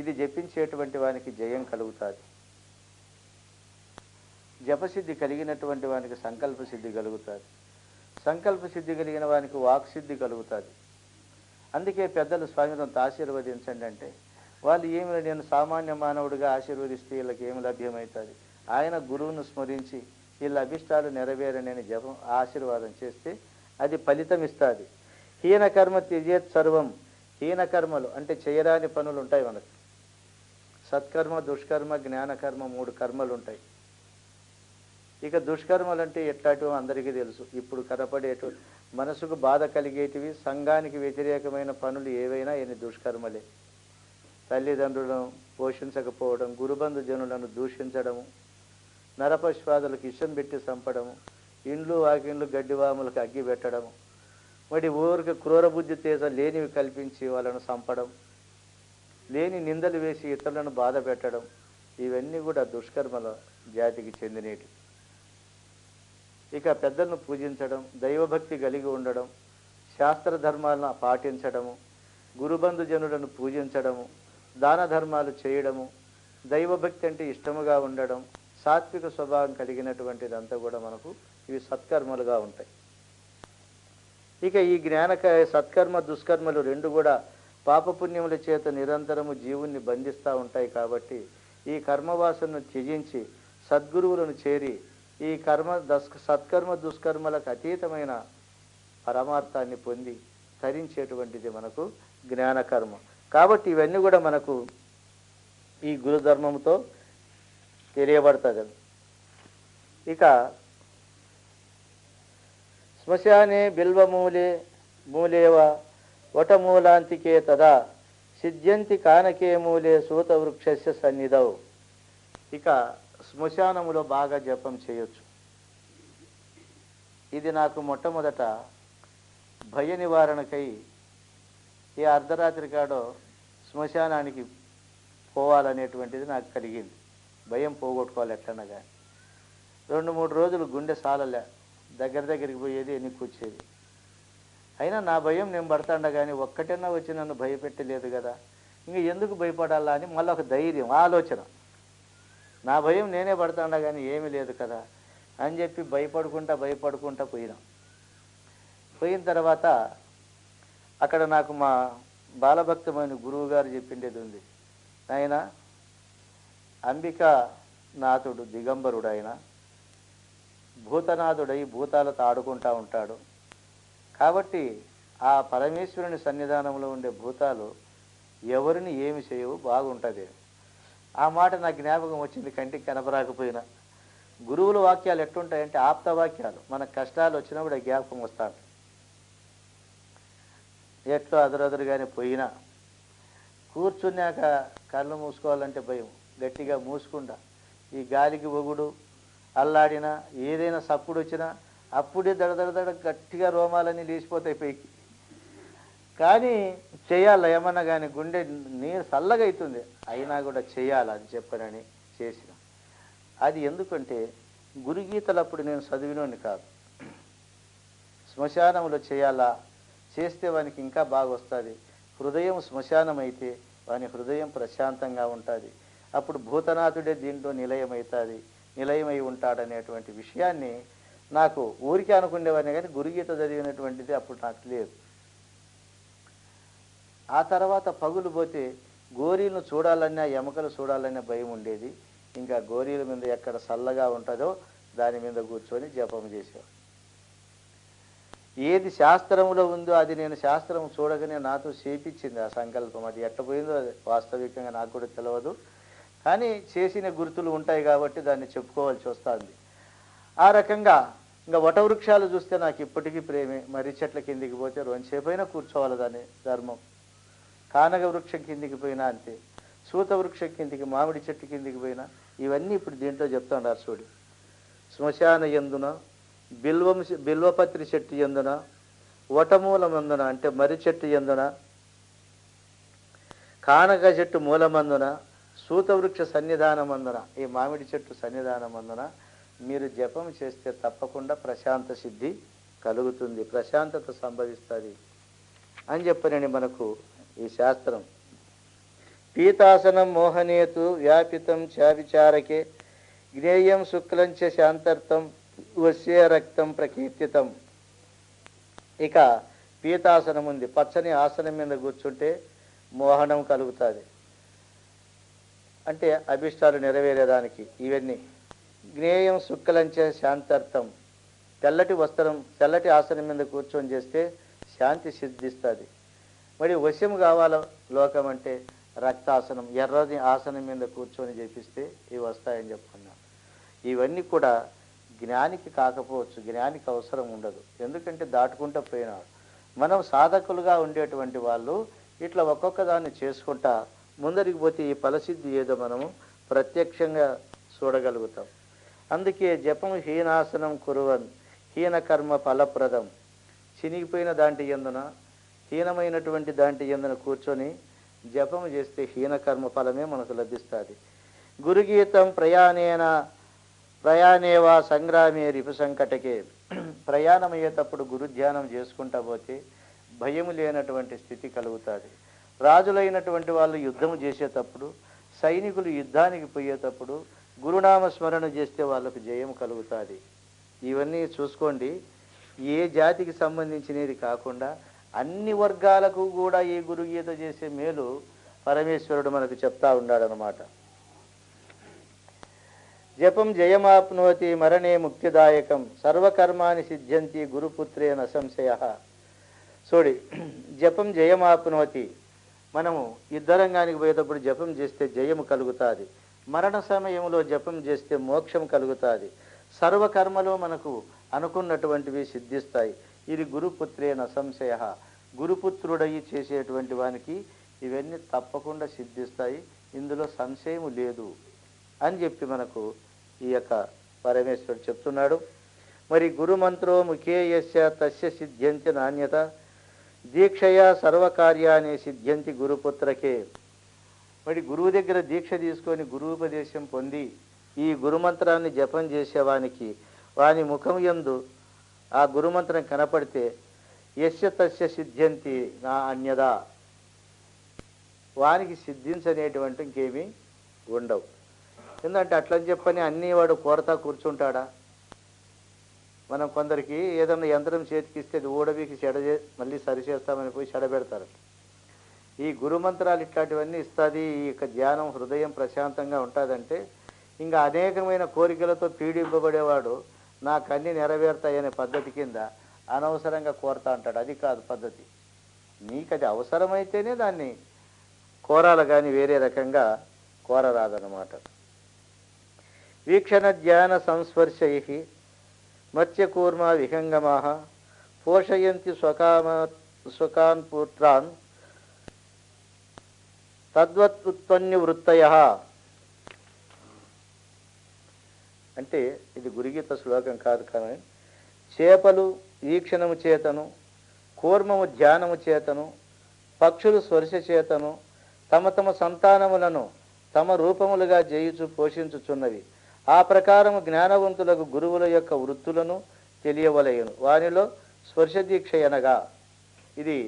ఇది జపించేటువంటి వానికి జయం కలుగుతుంది. జపసిద్ధి కలిగినటువంటి వానికి సంకల్ప సిద్ధి కలుగుతుంది. సంకల్ప సిద్ధి కలిగిన వానికి వాక్సిద్ధి కలుగుతుంది. అందుకే పెద్దలు స్వామిని ఆశీర్వదించండి అంటే వాళ్ళు ఏమి, నేను సామాన్య మానవుడిగా ఆశీర్వదిస్తే వీళ్ళకి ఏమి లభ్యమవుతుంది, ఆయన గురువును స్మరించి వీళ్ళ అభిష్టాలు నెరవేరనని జపం ఆశీర్వాదం చేస్తే అది ఫలితం ఇస్తుంది. హీనకర్మ త్యజేత్ సర్వం. హీనకర్మలు అంటే చేయరాని పనులు ఉంటాయి మనకు. సత్కర్మ, దుష్కర్మ, జ్ఞానకర్మ, 3 కర్మలు ఉంటాయి. ఇక దుష్కర్మలు అంటే ఎట్లాంటివో అందరికీ తెలుసు. ఇప్పుడు కనపడేటు మనసుకు బాధ కలిగేటివి, సంఘానికి వ్యతిరేకమైన పనులు ఏవైనా ఎన్ని దుష్కర్మలే. తల్లిదండ్రులను పోషించకపోవడం, గురుబంధు జనులను దూషించడము, నరపశ్వాదులకు ఇషం పెట్టి చంపడము, ఇండ్లు వాకిండ్లు గడ్డివాములకు అగ్గి పెట్టడము, మరి ఊరికి క్రూర బుద్ధి తేజ లేనివి కల్పించి వాళ్ళను చంపడం, లేని నిందలు వేసి ఇతరులను బాధ పెట్టడం, ఇవన్నీ కూడా దుష్కర్మల జాతికి చెందినవి. ఇక పెద్దలను పూజించడం, దైవభక్తి కలిగి ఉండడం, శాస్త్ర ధర్మాలను పాటించడము, గురుబంధు జనులను పూజించడము, దాన ధర్మాలు చేయడము, దైవభక్తి అంటే ఇష్టముగా ఉండడం, సాత్విక స్వభావం కలిగినటువంటిదంతా కూడా మనకు ఇవి సత్కర్మలుగా ఉంటాయి. ఇక ఈ సత్కర్మ దుష్కర్మలు రెండు కూడా పాపపుణ్యముల చేత నిరంతరము జీవుణ్ణి బంధిస్తూ ఉంటాయి. కాబట్టి ఈ కర్మవాసనను త్యజించి సద్గురువులను చేరి ఈ సత్కర్మ దుష్కర్మలకు అతీతమైన పరమార్థాన్ని పొంది తరించేటువంటిది మనకు జ్ఞానకర్మ. కాబట్టి ఇవన్నీ కూడా మనకు ఈ గురుధర్మంతో తెలియబడుతుంది. ఇక శ్మశానే మూలేవ వటమూలాంతికే తదా సిద్ధ్యంతి కానకే మూలే సూతవృక్షస్య సన్నిధౌ. ఇక శ్మశానములో బాగా జపం చేయొచ్చు. ఇది నాకు మొట్టమొదట భయ నివారణకై ఏ అర్ధరాత్రి కాడో శ్మశానానికి పోవాలనేటువంటిది నాకు కలిగింది. భయం పోగొట్టుకోవాలి ఎట్లన్నా కానీ. 2-3 రోజులు గుండె సాలలే, దగ్గరికి పోయేది, ఎన్నికొచ్చేది. అయినా నా భయం నేను పడతాండ కానీ ఒక్కటన్నా వచ్చి నన్ను భయపెట్టలేదు కదా, ఇంక ఎందుకు భయపడాలా అని మళ్ళీ ఒక ధైర్యం, ఆలోచన. నా భయం నేనే పడతాండ కానీ ఏమీ లేదు కదా అని చెప్పి భయపడుకుంటా పోయిన తర్వాత అక్కడ నాకు మా బాలభక్తమైన గురువు గారు చెప్పిండేది ఉంది. ఆయన అంబికానాథుడు దిగంబరుడు, ఆయన భూతనాథుడై భూతాలతో ఆడుకుంటూ ఉంటాడు. కాబట్టి ఆ పరమేశ్వరుని సన్నిధానంలో ఉండే భూతాలు ఎవరిని ఏమి చేయవు, బాగుంటుంది. ఆ మాట నాకు జ్ఞాపకం వచ్చింది, కంటికి కనపరాకపోయినా. గురువుల వాక్యాలు ఎట్లుంటాయంటే ఆప్త వాక్యాలు. మన కష్టాలు వచ్చినప్పుడు ఆ జ్ఞాపకం వస్తాడు. ఎట్లో అదరదురుగానే పోయినా కూర్చున్నాక కళ్ళు మూసుకోవాలంటే భయం. గట్టిగా మూసుకుండా ఈ గాలికి ఒగుడు అల్లాడినా ఏదైనా సప్పుడు వచ్చినా అప్పుడే దడదడదడ గట్టిగా రోమాలన్నీ లేచిపోతాయి పైకి. కానీ చేయాలి ఏమన్నా కానీ గుండె నీరు చల్లగా అవుతుంది, అయినా కూడా చేయాలి అది చెప్పనని చేసిన. అది ఎందుకంటే గురుగీతలప్పుడు నేను చదివినోని కాదు. శ్మశానంలో చేయాలా, చేస్తే వానికి ఇంకా బాగా వస్తుంది. హృదయం శ్మశానం అయితే వాని హృదయం ప్రశాంతంగా ఉంటుంది. అప్పుడు భూతనాథుడే దీంట్లో నిలయమవుతుంది, నిలయమై ఉంటాడనేటువంటి విషయాన్ని నాకు ఊరికే అనుకునేవాడిని, కానీ గురుగీత చదివినటువంటిది అప్పుడు నాకు లేదు. ఆ తర్వాత పగులు పోతే గోరీలను చూడాలన్నా ఎముకలు చూడాలన్నా భయం ఉండేది. ఇంకా గోరీల మీద ఎక్కడ చల్లగా ఉంటుందో దాని మీద కూర్చొని జపం చేసేవాడు. ఏది శాస్త్రంలో ఉందో అది నేను శాస్త్రం చూడగానే నాతో చేపించింది ఆ సంకల్పం. అది ఎట్టపోయిందో అది వాస్తవికంగా నాకు కూడా తెలియదు, కానీ చేసిన గుర్తులు ఉంటాయి కాబట్టి దాన్ని చెప్పుకోవాల్సి వస్తుంది. ఆ రకంగా ఇంకా వటవృక్షాలు చూస్తే నాకు ఇప్పటికీ ప్రేమే. మర్రి చెట్ల కిందికి పోతే రెండుసేపైనా కూర్చోవాలి, దాన్ని ధర్మం. కానగ వృక్షం కిందికి పోయినా అంతే, సూత వృక్షం కిందికి, మామిడి చెట్టు కిందికి పోయినా. ఇవన్నీ ఇప్పుడు దీంట్లో చెప్తాడు చూడు. శ్మశాన యందున, బిల్వపత్రి చెట్టు యందున, వటమూలమందున అంటే మర్రి చెట్టు యందున, కానగ చెట్టు మూలమందున, సూత వృక్ష సన్నిధానమందున, ఈ మామిడి చెట్టు సన్నిధానమందున మీరు జపం చేస్తే తప్పకుండా ప్రశాంత సిద్ధి కలుగుతుంది, ప్రశాంతత సంభవిస్తుంది అని చెప్పనని మనకు ఈ శాస్త్రం. పీతాసనం మోహనేతు వ్యాపితం చావిచారకే జ్ఞేయం శుక్లంచ శాంతర్థం వశ్య రక్తం ప్రకీర్తితం. ఇక పీతాసనం ఉంది, పచ్చని ఆసనం మీద కూర్చుంటే మోహనం కలుగుతుంది, అంటే అభిష్టాలు నెరవేరేదానికి. ఇవన్నీ జ్ఞేయం శుక్లంచ శాంతర్థం, తెల్లటి వస్త్రం తెల్లటి ఆసనం మీద కూర్చొని చేస్తే శాంతి సిద్ధిస్తుంది. మరి వశ్యం కావాల లోకం అంటే రక్తాసనం, ఎర్రని ఆసనం మీద కూర్చొని చేపిస్తే ఇవి వస్తాయని చెప్పుకున్నాం. ఇవన్నీ కూడా జ్ఞానికి కాకపోవచ్చు, జ్ఞానికి అవసరం ఉండదు, ఎందుకంటే దాటుకుంటూ పోయినాడు. మనం సాధకులుగా ఉండేటువంటి వాళ్ళు ఇట్లా ఒక్కొక్క దాన్ని చేసుకుంటా ముందరికి పోతే ఈ ఫలసిద్ధి ఏదో మనము ప్రత్యక్షంగా చూడగలుగుతాం. అందుకే జపం హీనాసనం కురువన్ హీన కర్మ ఫలప్రదం. చినిగిపోయిన దాంటి యందున, హీనమైనటువంటి దాంటి యందున కూర్చొని జపము చేస్తే హీనకర్మ ఫలమే మనకు లభిస్తుంది. గురుగీతం ప్రయాణేవా సంగ్రామే రిపు సంకటకే. ప్రయాణం అయ్యేటప్పుడు గురుధ్యానం చేసుకుంటా పోతే భయము లేనటువంటి స్థితి కలుగుతుంది. రాజులైనటువంటి వాళ్ళు యుద్ధము చేసేటప్పుడు, సైనికులు యుద్ధానికి పోయేటప్పుడు గురునామ స్మరణ చేస్తే వాళ్ళకు జయం కలుగుతుంది. ఇవన్నీ చూసుకోండి. ఏ జాతికి సంబంధించినది కాకుండా అన్ని వర్గాలకు కూడా ఈ గురుగీత చేసే మేలు పరమేశ్వరుడు మనకు చెప్తా ఉన్నాడనమాట. జపం జయమాప్నోతి మరణే ముక్తిదాయకం సర్వకర్మాని సిద్ధ్యంతి గురుపుత్రేన సంశయ. చూడి, జపం జయమాప్నోతి. మనము యుద్ధరంగానికి పోయేటప్పుడు జపం చేస్తే జయము కలుగుతుంది, మరణ సమయంలో జపం చేస్తే మోక్షం కలుగుతుంది, సర్వకర్మలో మనకు అనుకున్నటువంటివి సిద్ధిస్తాయి. ఇది గురుపుత్రేన సంశయ. గురుపుత్రుడయి చేసేటువంటి వానికి ఇవన్నీ తప్పకుండా సిద్ధిస్తాయి, ఇందులో సంశయం లేదు అని చెప్పి మనకు ఈ యొక్క పరమేశ్వరుడు చెప్తున్నాడు. మరి గురుమంత్రో ముఖే యస్య తస్య సిద్ధ్యంతి నాణ్యత దీక్షయా సర్వకార్యాన్ని సిద్ధ్యంతి గురుపుత్రకే. మరి గురువు దగ్గర దీక్ష తీసుకొని గురువుపదేశం పొంది ఈ గురుమంత్రాన్ని జపం చేసేవానికి వాని ముఖం యందు ఆ గురుమంత్రం కనపడితే యస్య తస్య సిద్ధ్యంతి నా అన్యదా, వానికి సిద్ధించనేటువంటి ఇంకేమీ ఉండవు. ఎందుకంటే అట్లని చెప్పని అన్నీ వాడు కోరతా కూర్చుంటాడా? మనం కొందరికి ఏదన్నా యంత్రం చేతికిస్తే ఊడబీకి మళ్ళీ సరిచేస్తామని పోయి చెడబెడతారు. ఈ గురుమంత్రాలు ఇట్లాంటివన్నీ ఇస్తుంది. ఈ యొక్క ధ్యానం హృదయం ప్రశాంతంగా ఉంటుందంటే ఇంకా అనేకమైన కోరికలతో పీడింపబడేవాడు నాకు అన్నీ నెరవేరుతాయనే పద్ధతి కింద అనవసరంగా కోరుతా అంటాడు. అది కాదు పద్ధతి. నీకు అది అవసరమైతేనే దాన్ని కోరాలి, కానీ వేరే రకంగా కోరరాదన్నమాట. వీక్షణ ధ్యాన సంస్పర్శై మత్స్యకూర్మ విహంగమా పోషయంతి స్వకాన్ పుత్రాన్ తద్వత్పన్యవృత్తయ. అంటే ఇది గురుగీత శ్లోకం కాదు, కానీ చేపలు వీక్షణము చేతను, కూర్మము ధ్యానము చేతను, పక్షులు స్పర్శ చేతను తమ తమ సంతానములను తమ రూపములుగా చేయుచు పోషించుచున్నవి. ఆ ప్రకారము జ్ఞానవంతులకు గురువుల యొక్క వృత్తులను తెలియవలయను. వానిలో స్పర్శ దీక్ష అనగా ఇది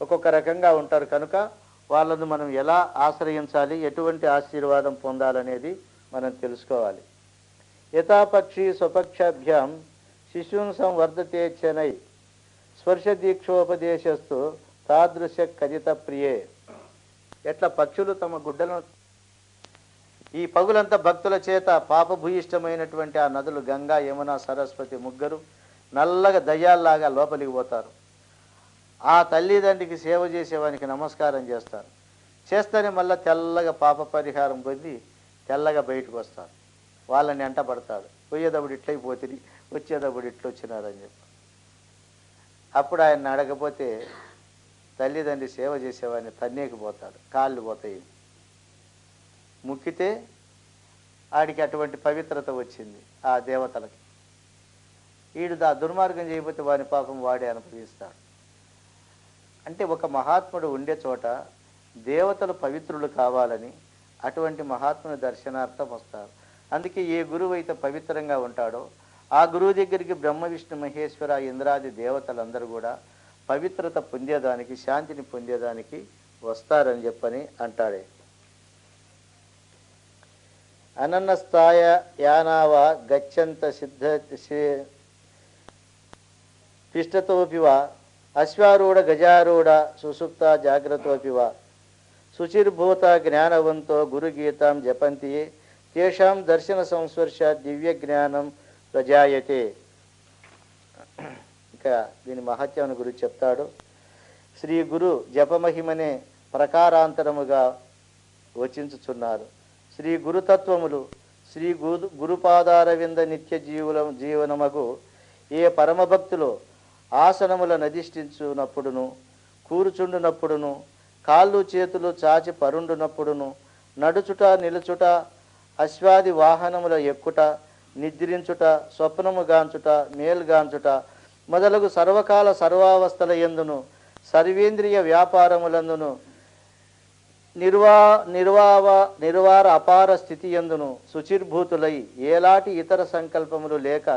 ఒక్కొక్క రకంగా ఉంటారు కనుక వాళ్ళను మనం ఎలా ఆశ్రయించాలి, ఎటువంటి ఆశీర్వాదం పొందాలనేది మనం తెలుసుకోవాలి. యథాపక్షి స్వపక్షాభ్యాం శిశున్ సంవర్ధతే చెనై స్పర్శ దీక్షోపదేశస్తు తాదృశ కథిత ప్రియే. ఎట్లా పక్షులు తమ గుడ్డలను, ఈ పగులంతా భక్తుల చేత పాపభూయిష్టమైనటువంటి ఆ నదులు గంగా, యమున, సరస్వతి ముగ్గురు నల్లగా దయ్యాల్లాగా లోపలికి పోతారు. ఆ తల్లిదండ్రికి సేవ చేసేవానికి నమస్కారం చేస్తారు. చేస్తేనే మళ్ళీ తెల్లగా పాప పరిహారం పొంది తెల్లగా బయటకు వస్తారు. వాళ్ళని ఎంట పడతాడు, పోయేటప్పుడు ఇట్లయిపోతుంది, వచ్చేటప్పుడు ఇట్లా వచ్చినారని చెప్పి. అప్పుడు ఆయన అడగపోతే తల్లిదండ్రి సేవ చేసేవాడిని తన్నేకిపోతాడు, కాళ్ళు పోతాయి. ముక్కితే ఆడికి అటువంటి పవిత్రత వచ్చింది ఆ దేవతలకి. వీడు ఆ దుర్మార్గం చేయకపోతే వాని పాపం వాడే అనుభవిస్తాడు. అంటే ఒక మహాత్ముడు ఉండే చోట దేవతలు పవిత్రులు కావాలని అటువంటి మహాత్ముని దర్శనార్థం వస్తారు. అందుకే ఏ గురువు అయితే పవిత్రంగా ఉంటాడో ఆ గురువు దగ్గరికి బ్రహ్మ, విష్ణు, మహేశ్వర, ఇంద్రాది దేవతలందరూ కూడా పవిత్రత పొందేదానికి, శాంతిని పొందేదానికి వస్తారని చెప్పని అంటాడే. అనన్నస్థాయ యానావ గచ్చంత సిద్ధ తిష్టతోపివా అశ్వారూఢ గజారూఢ సుసుప్త జాగ్రత్తోపివా శుచిర్భూత జ్ఞానవంతో గురుగీతాం జపంతి తేషాం దర్శన సంస్పర్శ దివ్య జ్ఞానం ప్రజాయతే. ఇంకా దీని మహత్యాన్ని గురించి చెప్తాడు. శ్రీ గురు జపమహిమనే ప్రకారాంతరముగా వచించుచున్నారు. శ్రీ గురుతత్వములు శ్రీ గురుపాదారవింద నిత్య జీవనమగు ఏ పరమభక్తులు ఆసనములను అధిష్ఠించునప్పుడును, కూర్చుండునప్పుడును, కాళ్ళు చేతులు చాచి పరుండునప్పుడును, నడుచుట, నిలుచుట, అశ్వాది వాహనముల ఎక్కుట, నిద్రించుట, స్వప్నముగాంచుట, మేల్గాంచుట మొదలగు సర్వకాల సర్వావస్థల యందును, సర్వేంద్రియ వ్యాపారములందును, నిర్వార అపార స్థితి యందును శుచిర్భూతులై ఏలాంటి ఇతర సంకల్పములు లేక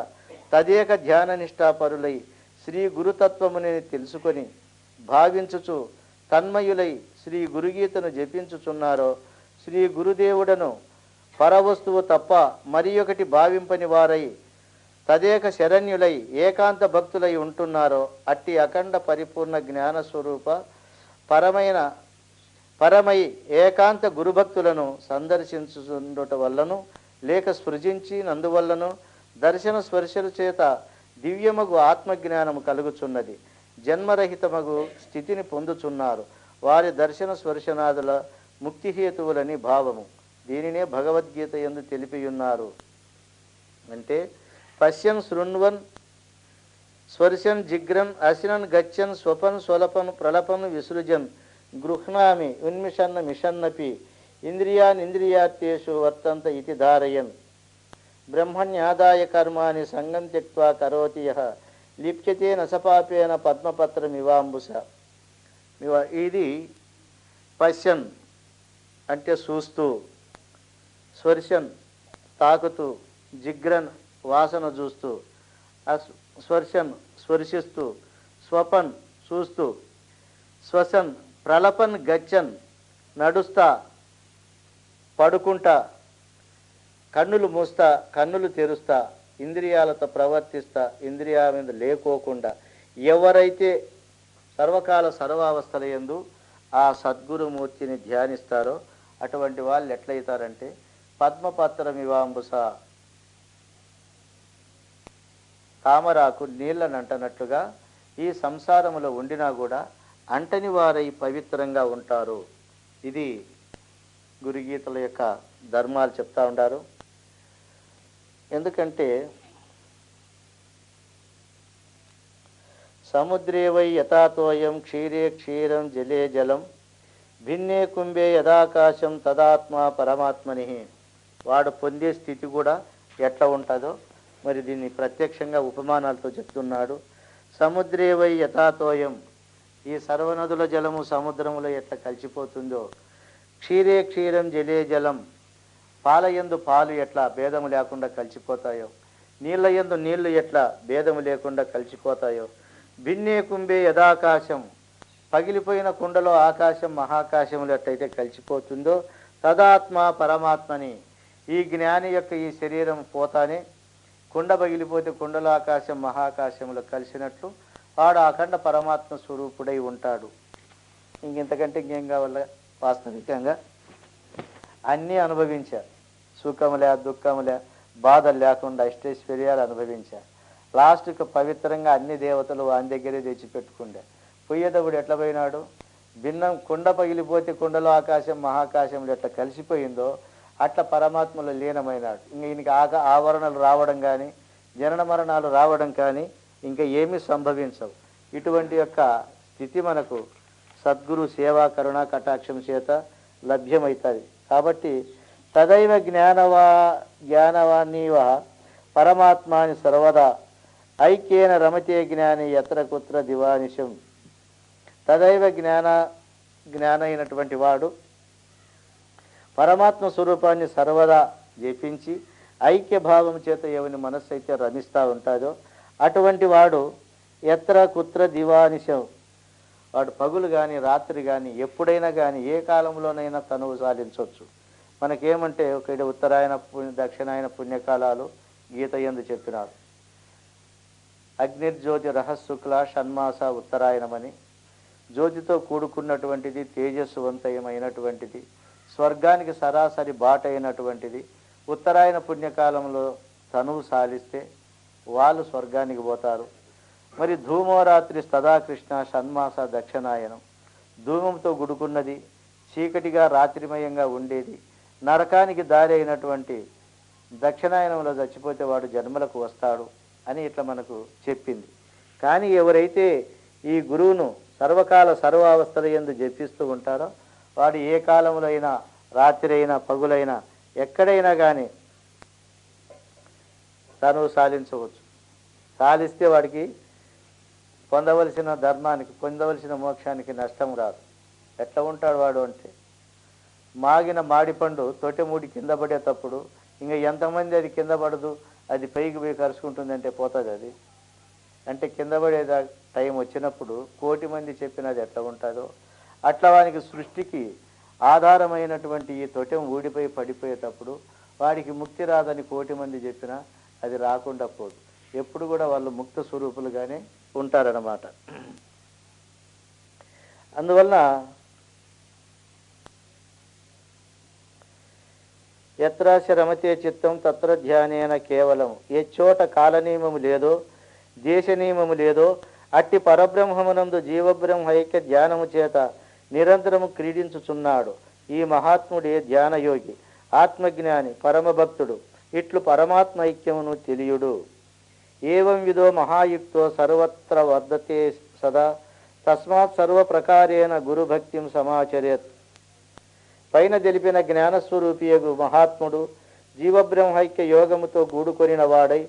తదేక ధ్యాన నిష్ఠాపరులై శ్రీ గురుతత్వముని తెలుసుకొని భావించుచు తన్మయులై శ్రీ గురుగీతను జపించుచున్నారో శ్రీ గురుదేవుడను పరవస్తువు తప్ప మరి ఒకటి భావింపని వారై తదేక శరణ్యులై ఏకాంత భక్తులై ఉంటున్నారో అట్టి అఖండ పరిపూర్ణ జ్ఞానస్వరూప పరమై ఏకాంత గురుభక్తులను సందర్శించుట వల్లను లేక స్పృశించి నందువల్లను దర్శన స్పర్శల చేత దివ్యమగు ఆత్మజ్ఞానము కలుగుచున్నది. జన్మరహితమగు స్థితిని పొందుచున్నారు. వారి దర్శన స్పర్శనాదుల ముక్తిహేతువులని భావము. దీనినే భగవద్గీత యందు తెలిపియున్నారు. అంటే పశ్యన్ శృణ్వన్ స్పర్శన్ జిగ్రన్ అసినన్ గచ్చన్ స్వపన్ స్వలపన్ ప్రలపన్ విసృజన్ గృహ్ణామి ఉన్మిషన్న మిషన్నపి ఇంద్రియాన్ ఇంద్రియార్థేషు వర్తంత ఇతి ధారయన్ బ్రహ్మణ్యాదాయ కర్మాని సంగం త్యక్త్వా కరోతి యః లిప్యతే నసపాపేన పద్మపత్రమివాంబుస. ఇది పశ్యన్ అంటే చూస్తూ, స్పర్శన్ తాకుతూ, జిగ్రన్ వాసన చూస్తూ, స్పర్శన్ స్పర్శిస్తూ, స్వపన్ చూస్తూ, శ్వసన్ ప్రలపన్ గచ్చన్ నడుస్తా, పడుకుంటా, కన్నులు మూస్తా, కన్నులు తెరుస్తా, ఇంద్రియాలతో ప్రవర్తిస్తా, ఇంద్రియాల మీద లేకోకుండా ఎవరైతే సర్వకాల సర్వావస్థల యందు ఆ సద్గురుమూర్తిని ధ్యానిస్తారో అటువంటి వాళ్ళు ఎట్లయితారంటే పద్మపత్రమివాంబుస, తామరాకు నీళ్ళని అంటనట్లుగా ఈ సంసారములో ఉండినా కూడా అంటని వారై పవిత్రంగా ఉంటారు. ఇది గురుగీతల యొక్క ధర్మాలు చెప్తా ఉంటారు. ఎందుకంటే సముద్రే వై యథాతోయం క్షీరే క్షీరం జలే జలం భిన్నే కుంభే యథాకాశం తదాత్మ పరమాత్మని. వాడు పొందే స్థితి కూడా ఎట్లా ఉంటుందో మరి దీన్ని ప్రత్యక్షంగా ఉపమానాలతో చెప్తున్నాడు. సముద్రే వై యథాతోయం, ఈ సర్వనదుల జలము సముద్రములో ఎట్లా కలిసిపోతుందో, క్షీరే క్షీరం జలే జలం, పాలయందు పాలు ఎట్లా భేదము లేకుండా కలిసిపోతాయో, నీళ్ళ యందు నీళ్లు ఎట్లా భేదము లేకుండా కలిసిపోతాయో, భిన్నే కుంభే యథాకాశం, పగిలిపోయిన కుండలో ఆకాశం మహాకాశములు ఎట్లయితే కలిసిపోతుందో, తదాత్మ పరమాత్మని, ఈ జ్ఞాని యొక్క ఈ శరీరం పోతానే కుండ పగిలిపోతే కుండలో ఆకాశం మహాకాశములు కలిసినట్లు వాడు అఖండ పరమాత్మ స్వరూపుడై ఉంటాడు. ఇంకెంతకంటే ఇంకేం కావాల? వాస్తవికంగా అన్నీ అనుభవించారు. సుఖములే దుఃఖములే బాధలు లేకుండా అష్టైశ్వర్యాలు అనుభవించారు. లాస్ట్కి పవిత్రంగా అన్ని దేవతలు ఆయన దగ్గరే తెచ్చిపెట్టుకుండే. పొయ్యేటప్పుడు ఎట్లా పోయినాడు? భిన్నం కుండ పగిలిపోతే కుండలో ఆకాశం మహాకాశంలో ఎట్లా కలిసిపోయిందో అట్లా పరమాత్మలో లీనమైనాడు. ఇంక ఈయనకి ఆవరణలు రావడం కానీ జనన మరణాలు రావడం కానీ ఇంకా ఏమీ సంభవించవు. ఇటువంటి యొక్క స్థితి మనకు సద్గురు సేవా కరుణా కటాక్షం చేత లభ్యమవుతుంది. కాబట్టి తదైవ జ్ఞానవాన్నీవ పరమాత్మాని సర్వదా ఐక్యేన రమతే జ్ఞాని ఎత్ర కుత్ర దివానిశం. తదైవ జ్ఞాన అయినటువంటి వాడు పరమాత్మ స్వరూపాన్ని సర్వదా జపించి ఐక్యభావం చేత ఎవని మనస్సు అయితే రమిస్తూ ఉంటుందో అటువంటి వాడు ఎత్ర కుత్ర దివానిశం, వాడు పగులు కానీ రాత్రి కానీ ఎప్పుడైనా కానీ ఏ కాలంలోనైనా తనువు సాధించవచ్చు. మనకేమంటే ఒక ఉత్తరాయణ దక్షిణాయన పుణ్యకాలాలు గీత యందు చెప్పినాడు. అగ్నిర్జ్యోతి రహశుక్ల షణ్మాస ఉత్తరాయణమని, జ్యోతితో కూడుకున్నటువంటిది తేజస్సువంతమైనటువంటిది స్వర్గానికి సరాసరి బాట అయినటువంటిది. ఉత్తరాయణ పుణ్యకాలంలో తనువు సాలిస్తే వాళ్ళు స్వర్గానికి పోతారు. మరి ధూమోరాత్రి స్తదాకృష్ణ షణ్మాస దక్షిణాయనం, ధూమంతో గుడుకున్నది చీకటిగా రాత్రిమయంగా ఉండేది నరకానికి దారి అయినటువంటి దక్షిణాయనంలో చచ్చిపోతే వాడు జన్మలకు వస్తాడు అని ఇట్లా మనకు చెప్పింది. కానీ ఎవరైతే ఈ గురువును సర్వకాల సర్వావస్థల యందు జపిస్తూ ఉంటారో వాడు ఏ కాలంలో అయినా రాత్రి అయినా పగులైనా ఎక్కడైనా కానీ తను సాధించవచ్చు. సాధిస్తే వాడికి పొందవలసిన ధర్మానికి పొందవలసిన మోక్షానికి నష్టం రాదు. ఎట్లా ఉంటాడు వాడు అంటే, మాగిన మాడిపండు తొట్టెమూడి కింద పడేటప్పుడు ఇంకా ఎంతమంది అది కింద పడదు, అది పైకి పోయి కరుచుకుంటుందంటే పోతుంది అది. అంటే కింద పడేదా టైం వచ్చినప్పుడు 1,000,000 మంది చెప్పినది ఎట్లా ఉంటుందో అట్లా వానికి సృష్టికి ఆధారమైనటువంటి ఈ తొట్టెం ఊడిపోయి పడిపోయేటప్పుడు వాడికి ముక్తి రాదని 1,000,000 మంది చెప్పినా అది రాకుండా పోదు. ఎప్పుడు కూడా వాళ్ళు ముక్త స్వరూపులుగానే ఉంటారన్నమాట. అందువలన ఎత్రాశ రమతే చిత్తం తత్ర ధ్యానేన కేవలం, ఏ చోట కాలనియమము లేదో దేశ నియమము లేదో అట్టి పరబ్రహ్మమునందు జీవబ్రహ్మ ఐక్య ధ్యానము చేత నిరంతరము క్రీడించుచున్నాడు. ఈ మహాత్ముడే ధ్యానయోగి, ఆత్మజ్ఞాని, పరమభక్తుడు. ఇట్లు పరమాత్మ ఐక్యమును తెలియుడు. ఏవం విధో మహాయుక్తో సర్వత్ర వర్ధతే సదా తస్మాత్ సర్వప్రకారేణ గురుభక్తిం సమాచరేత్. పైన తెలిపిన జ్ఞానస్వరూపియగు మహాత్ముడు జీవబ్రహ్మైక్య యోగముతో గూడుకొనిన వాడై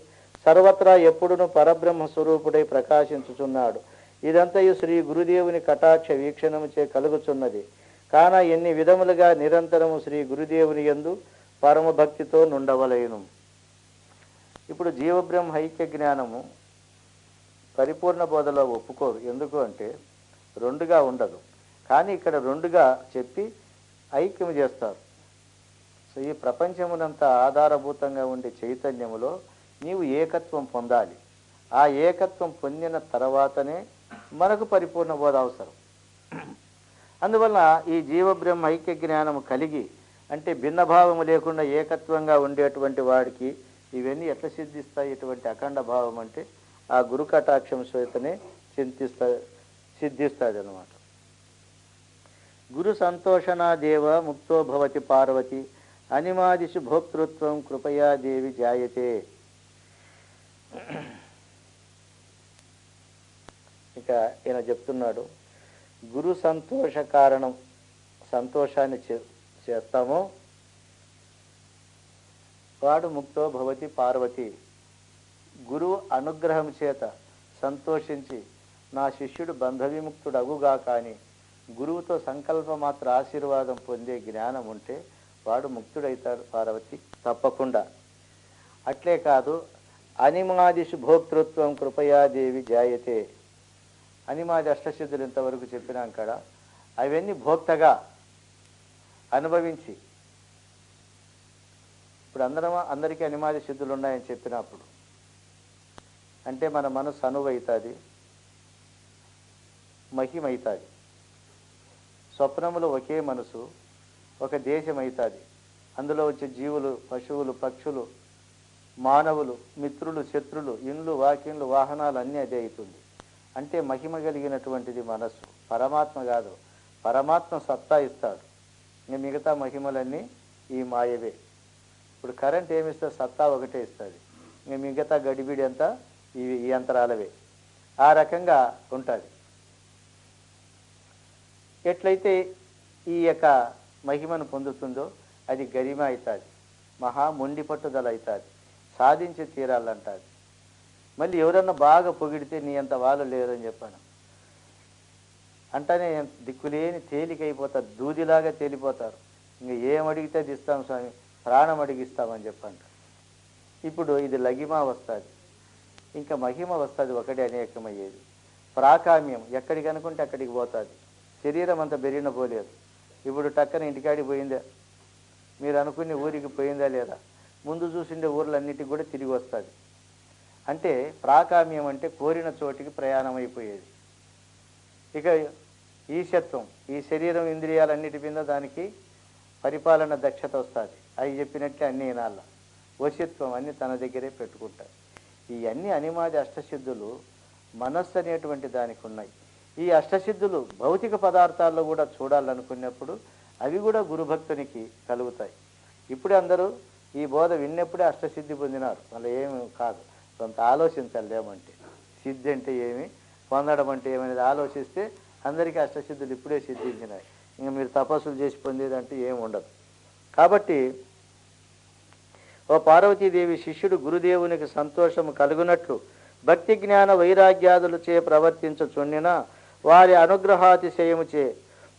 సర్వత్రా ఎప్పుడును పరబ్రహ్మ స్వరూపుడై ప్రకాశించుచున్నాడు. ఇదంతయు శ్రీ గురుదేవుని కటాక్ష వీక్షణముచే కలుగుచున్నది. కాన ఎన్ని విధములుగా నిరంతరము శ్రీ గురుదేవుని యందు పరమభక్తితో నుండవలేను. ఇప్పుడు జీవబ్రహ్మ ఐక్య జ్ఞానము పరిపూర్ణ బోధలో ఒప్పుకోరు. ఎందుకు అంటే రెండుగా ఉండదు. కానీ ఇక్కడ రెండుగా చెప్పి ఐక్యం చేస్తారు. సో ఈ ప్రపంచమునంతా ఆధారభూతంగా ఉండే చైతన్యములో నీవు ఏకత్వం పొందాలి. ఆ ఏకత్వం పొందిన తర్వాతనే మనకు పరిపూర్ణ బోధ అవసరం. అందువల్ల ఈ జీవబ్రహ్మ ఐక్య జ్ఞానము కలిగి అంటే భిన్నభావము లేకుండా ఏకత్వంగా ఉండేటువంటి వాడికి ఇవన్నీ ఎట్లా సిద్ధిస్తాయి? ఇటువంటి అఖండ భావం అంటే ఆ గురు కటాక్షం చేతనే సిద్ధిస్తుంది అన్నమాట. గురు సంతోషణా దేవ ముక్తో భవతి పార్వతి అనిమాదిషు భోక్తృత్వం కృపయా దేవి జాయతే. ఇక ఈయన చెప్తున్నాడు, గురు సంతోష కారణం సంతోషాన్ని చేస్తామో వాడు ముక్తో భవతి పార్వతి. గురువు అనుగ్రహం చేత సంతోషించి నా శిష్యుడు బంధవిముక్తుడు అగుగా కానీ గురువుతో సంకల్పమాత్ర ఆశీర్వాదం పొందే జ్ఞానం ఉంటే వాడు ముక్తుడైతాడు పార్వతి తప్పకుండా. అట్లే కాదు, అనిమాదిషు భోక్తృత్వం కృపయాదేవి జాయతే. అనిమాది అష్టసిద్ధులు ఇంతవరకు చెప్పినాం కదా, అవన్నీ భోక్తగా అనుభవించి ఇప్పుడు అందరికీ అనిమాది సిద్ధులు ఉన్నాయని చెప్పినప్పుడు అంటే మన మనసు అనువైతుంది, మహిమవుతుంది. స్వప్నములు ఒకే మనసు ఒక దేశం అవుతుంది. అందులో వచ్చే జీవులు, పశువులు, పక్షులు, మానవులు, మిత్రులు, శత్రులు, ఇండ్లు, వాకిండ్లు, వాహనాలు అన్నీ అదే అవుతుంది. అంటే మహిమ కలిగినటువంటిది మనస్సు, పరమాత్మ కాదు. పరమాత్మ సత్తా ఇస్తాడు, ఇంకా మిగతా మహిమలన్నీ ఈ మాయవే. ఇప్పుడు కరెంట్ ఏమిస్తుంది? సత్తా ఒకటే ఇస్తుంది, ఇంకా మిగతా గడిబిడి అంతా ఈ యంత్రాలవే. ఆ రకంగా ఉంటుంది. ఎట్లయితే ఈ యొక్క మహిమను పొందుతుందో అది గరిమ అవుతుంది, మహా మొండి పట్టుదల అవుతుంది, సాధించి తీరాలంటుంది. మళ్ళీ ఎవరన్నా బాగా పొగిడితే నీ అంత వాళ్ళు లేరని చెప్పాను అంటనే దిక్కులేని తేలికైపోతారు, దూదిలాగా తేలిపోతారు. ఇంక ఏం అడిగితే అది ఇస్తాం స్వామి, ప్రాణం అడిగిస్తామని చెప్పంట. ఇప్పుడు ఇది లగిమ వస్తుంది, ఇంకా మహిమ వస్తుంది, ఒకటి అనేకమయ్యేది. ప్రాకామ్యం ఎక్కడికి అనుకుంటే అక్కడికి పోతుంది. శరీరం అంతా బెరిగిన పోలేదు. ఇప్పుడు టక్కన ఇంటికాడికి పోయిందా, మీరు అనుకునే ఊరికి పోయిందా లేదా, ముందు చూసిండే ఊర్లన్నిటికి కూడా తిరిగి వస్తుంది. అంటే ప్రాకామ్యం అంటే కోరిన చోటికి ప్రయాణం అయిపోయేది. ఇక ఈశత్వం, ఈ శరీరం ఇంద్రియాలన్నిటి మీద దానికి పరిపాలన దక్షత వస్తుంది. అవి చెప్పినట్లే అన్ని వినాల. వశిత్వం అన్ని తన దగ్గరే పెట్టుకుంటాయి. ఈ అన్ని అనిమాది అష్టసిద్ధులు మనస్సు అనేటువంటి దానికి ఉన్నాయి. ఈ అష్టసిద్ధులు భౌతిక పదార్థాల్లో కూడా చూడాలనుకున్నప్పుడు అవి కూడా గురుభక్తునికి కలుగుతాయి. ఇప్పుడే అందరూ ఈ బోధ విన్నప్పుడే అష్టసిద్ధి పొందినారు. మళ్ళీ ఏమి కాదు, కొంత ఆలోచించాలి. ఏమంటే సిద్ధి అంటే ఏమి, పొందడం అంటే ఏమనేది ఆలోచిస్తే అందరికీ అష్టసిద్ధులు ఇప్పుడే సిద్ధించినాయి. ఇంకా మీరు తపస్సులు చేసి పొందేదంటే ఏమి ఉండదు. కాబట్టి ఓ పార్వతీదేవి, శిష్యుడు గురుదేవునికి సంతోషము కలుగునట్లు భక్తి జ్ఞాన వైరాగ్యాదులచే ప్రవర్తించుచుండిన వారి అనుగ్రహాతిశయముచే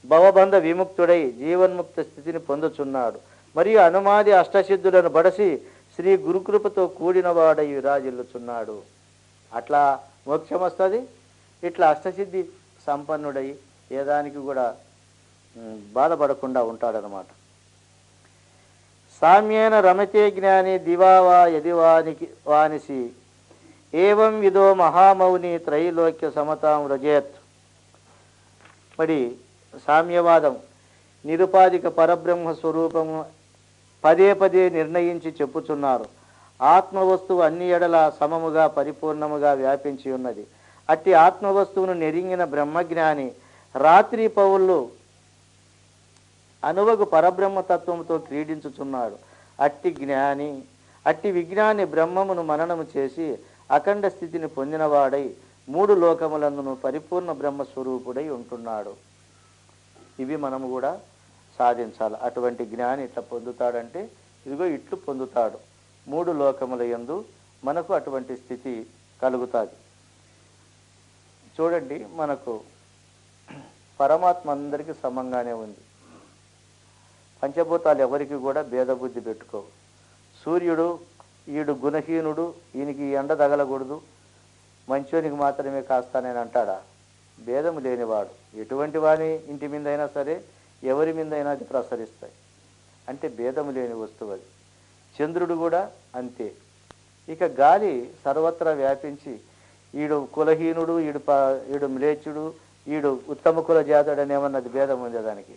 భవబంధ విముక్తుడై జీవన్ముక్త స్థితిని పొందుచున్నాడు. మరియు అనుమాది అష్టసిద్ధులను బడసి శ్రీ గురుకృపతో కూడిన వాడై విరాజిల్లుచున్నాడు. అట్లా మోక్షం వస్తుంది. ఇట్లా అష్టసిద్ధి సంపన్నుడై ఏదానికి కూడా బాధపడకుండా ఉంటాడనమాట. సామ్యేన రమతే జ్ఞాని దివావా యదివానికి వానిసి ఏవం విదో మహామౌని త్రైలోక్య సమతాం రజేత్. మరి సామ్యవాదం నిరుపాధిక పరబ్రహ్మ స్వరూపము పదే పదే నిర్ణయించి చెప్పుచున్నారు. ఆత్మవస్తువు అన్ని ఎడల సమముగా పరిపూర్ణముగా వ్యాపించి ఉన్నది. అట్టి ఆత్మవస్తువును నెరింగిన బ్రహ్మజ్ఞాని రాత్రి పౌళ్ళు అనువగు పరబ్రహ్మతత్వముతో క్రీడించుచున్నాడు. అట్టి విజ్ఞాని బ్రహ్మమును మననము చేసి అఖండ స్థితిని పొందినవాడై మూడు లోకములందును పరిపూర్ణ బ్రహ్మస్వరూపుడై ఉంటున్నాడు. ఇవి మనము కూడా సాధించాలి. అటువంటి జ్ఞాని ఇట్లా పొందుతాడంటే ఇదిగో ఇట్లు పొందుతాడు. మూడు లోకముల యందు మనకు అటువంటి స్థితి కలుగుతుంది. చూడండి, మనకు పరమాత్మ అందరికీ సమంగానే ఉంది. పంచభూతాలు ఎవరికి కూడా భేదబుద్ధి పెట్టుకోవు. సూర్యుడు ఈడు గుణహీనుడు, ఈయనకి ఎండ తగలకూడదు, మంచోనికి మాత్రమే కాస్తానని అంటాడా? భేదము లేనివాడు ఎటువంటి వాని ఇంటి మీద అయినా సరే, ఎవరి మీద అయినా అది ప్రసరిస్తాయి. అంటే భేదము లేని వస్తువు అది. చంద్రుడు కూడా అంతే. ఇక గాలి సర్వత్రా వ్యాపించి ఈడు కులహీనుడు, ఈడు మ్లేచ్చుడు, ఈడు ఉత్తమ కుల జాతుడు అని ఏమన్నది భేదం ఉంది దానికి.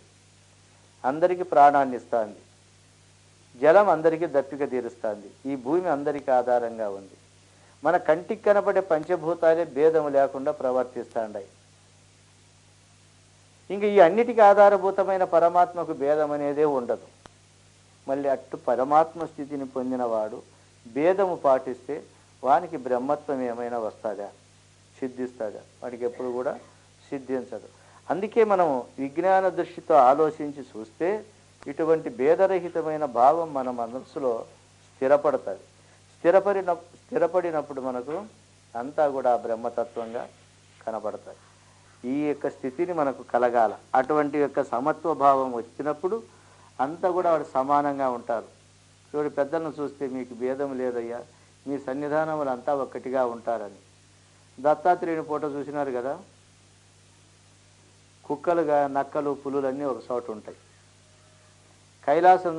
అందరికీ ప్రాణాన్ని ఇస్తుంది. జలం అందరికీ దప్పిక తీరుస్తుంది. ఈ భూమి అందరికీ ఆధారంగా ఉంది. మన కంటికి కనపడే పంచభూతాలే భేదము లేకుండా ప్రవర్తిస్తాయి. ఇంక ఈ అన్నిటికీ ఆధారభూతమైన పరమాత్మకు భేదం అనేదే ఉండదు. మళ్ళీ అట్టు పరమాత్మ స్థితిని పొందినవాడు భేదము పాటిస్తే వానికి బ్రహ్మత్వం ఏమైనా వస్తుందా, సిద్ధిస్తుందా? వాడికి ఎప్పుడు కూడా సిద్ధించదు. అందుకే మనం విజ్ఞాన దృష్టితో ఆలోచించి చూస్తే ఇటువంటి భేదరహితమైన భావం మన మనస్సులో స్థిరపడుతుంది. స్థిరపడినప్పుడు మనకు అంతా కూడా బ్రహ్మతత్వంగా కనబడుతుంది. ఈ యొక్క స్థితిని మనకు కలగాల. అటువంటి యొక్క సమత్వ భావం వచ్చినప్పుడు అంతా కూడా వాడు సమానంగా ఉంటారు. చూడు, పెద్దలను చూస్తే మీకు భేదం లేదయ్యా, మీ సన్నిధానములు అంతా ఒక్కటిగా ఉంటారని. దత్తాత్రేయుని పూట చూసినారు కదా, కుక్కలుగా నక్కలు పులులు అన్నీ ఒక చోట ఉంటాయి. కైలాసం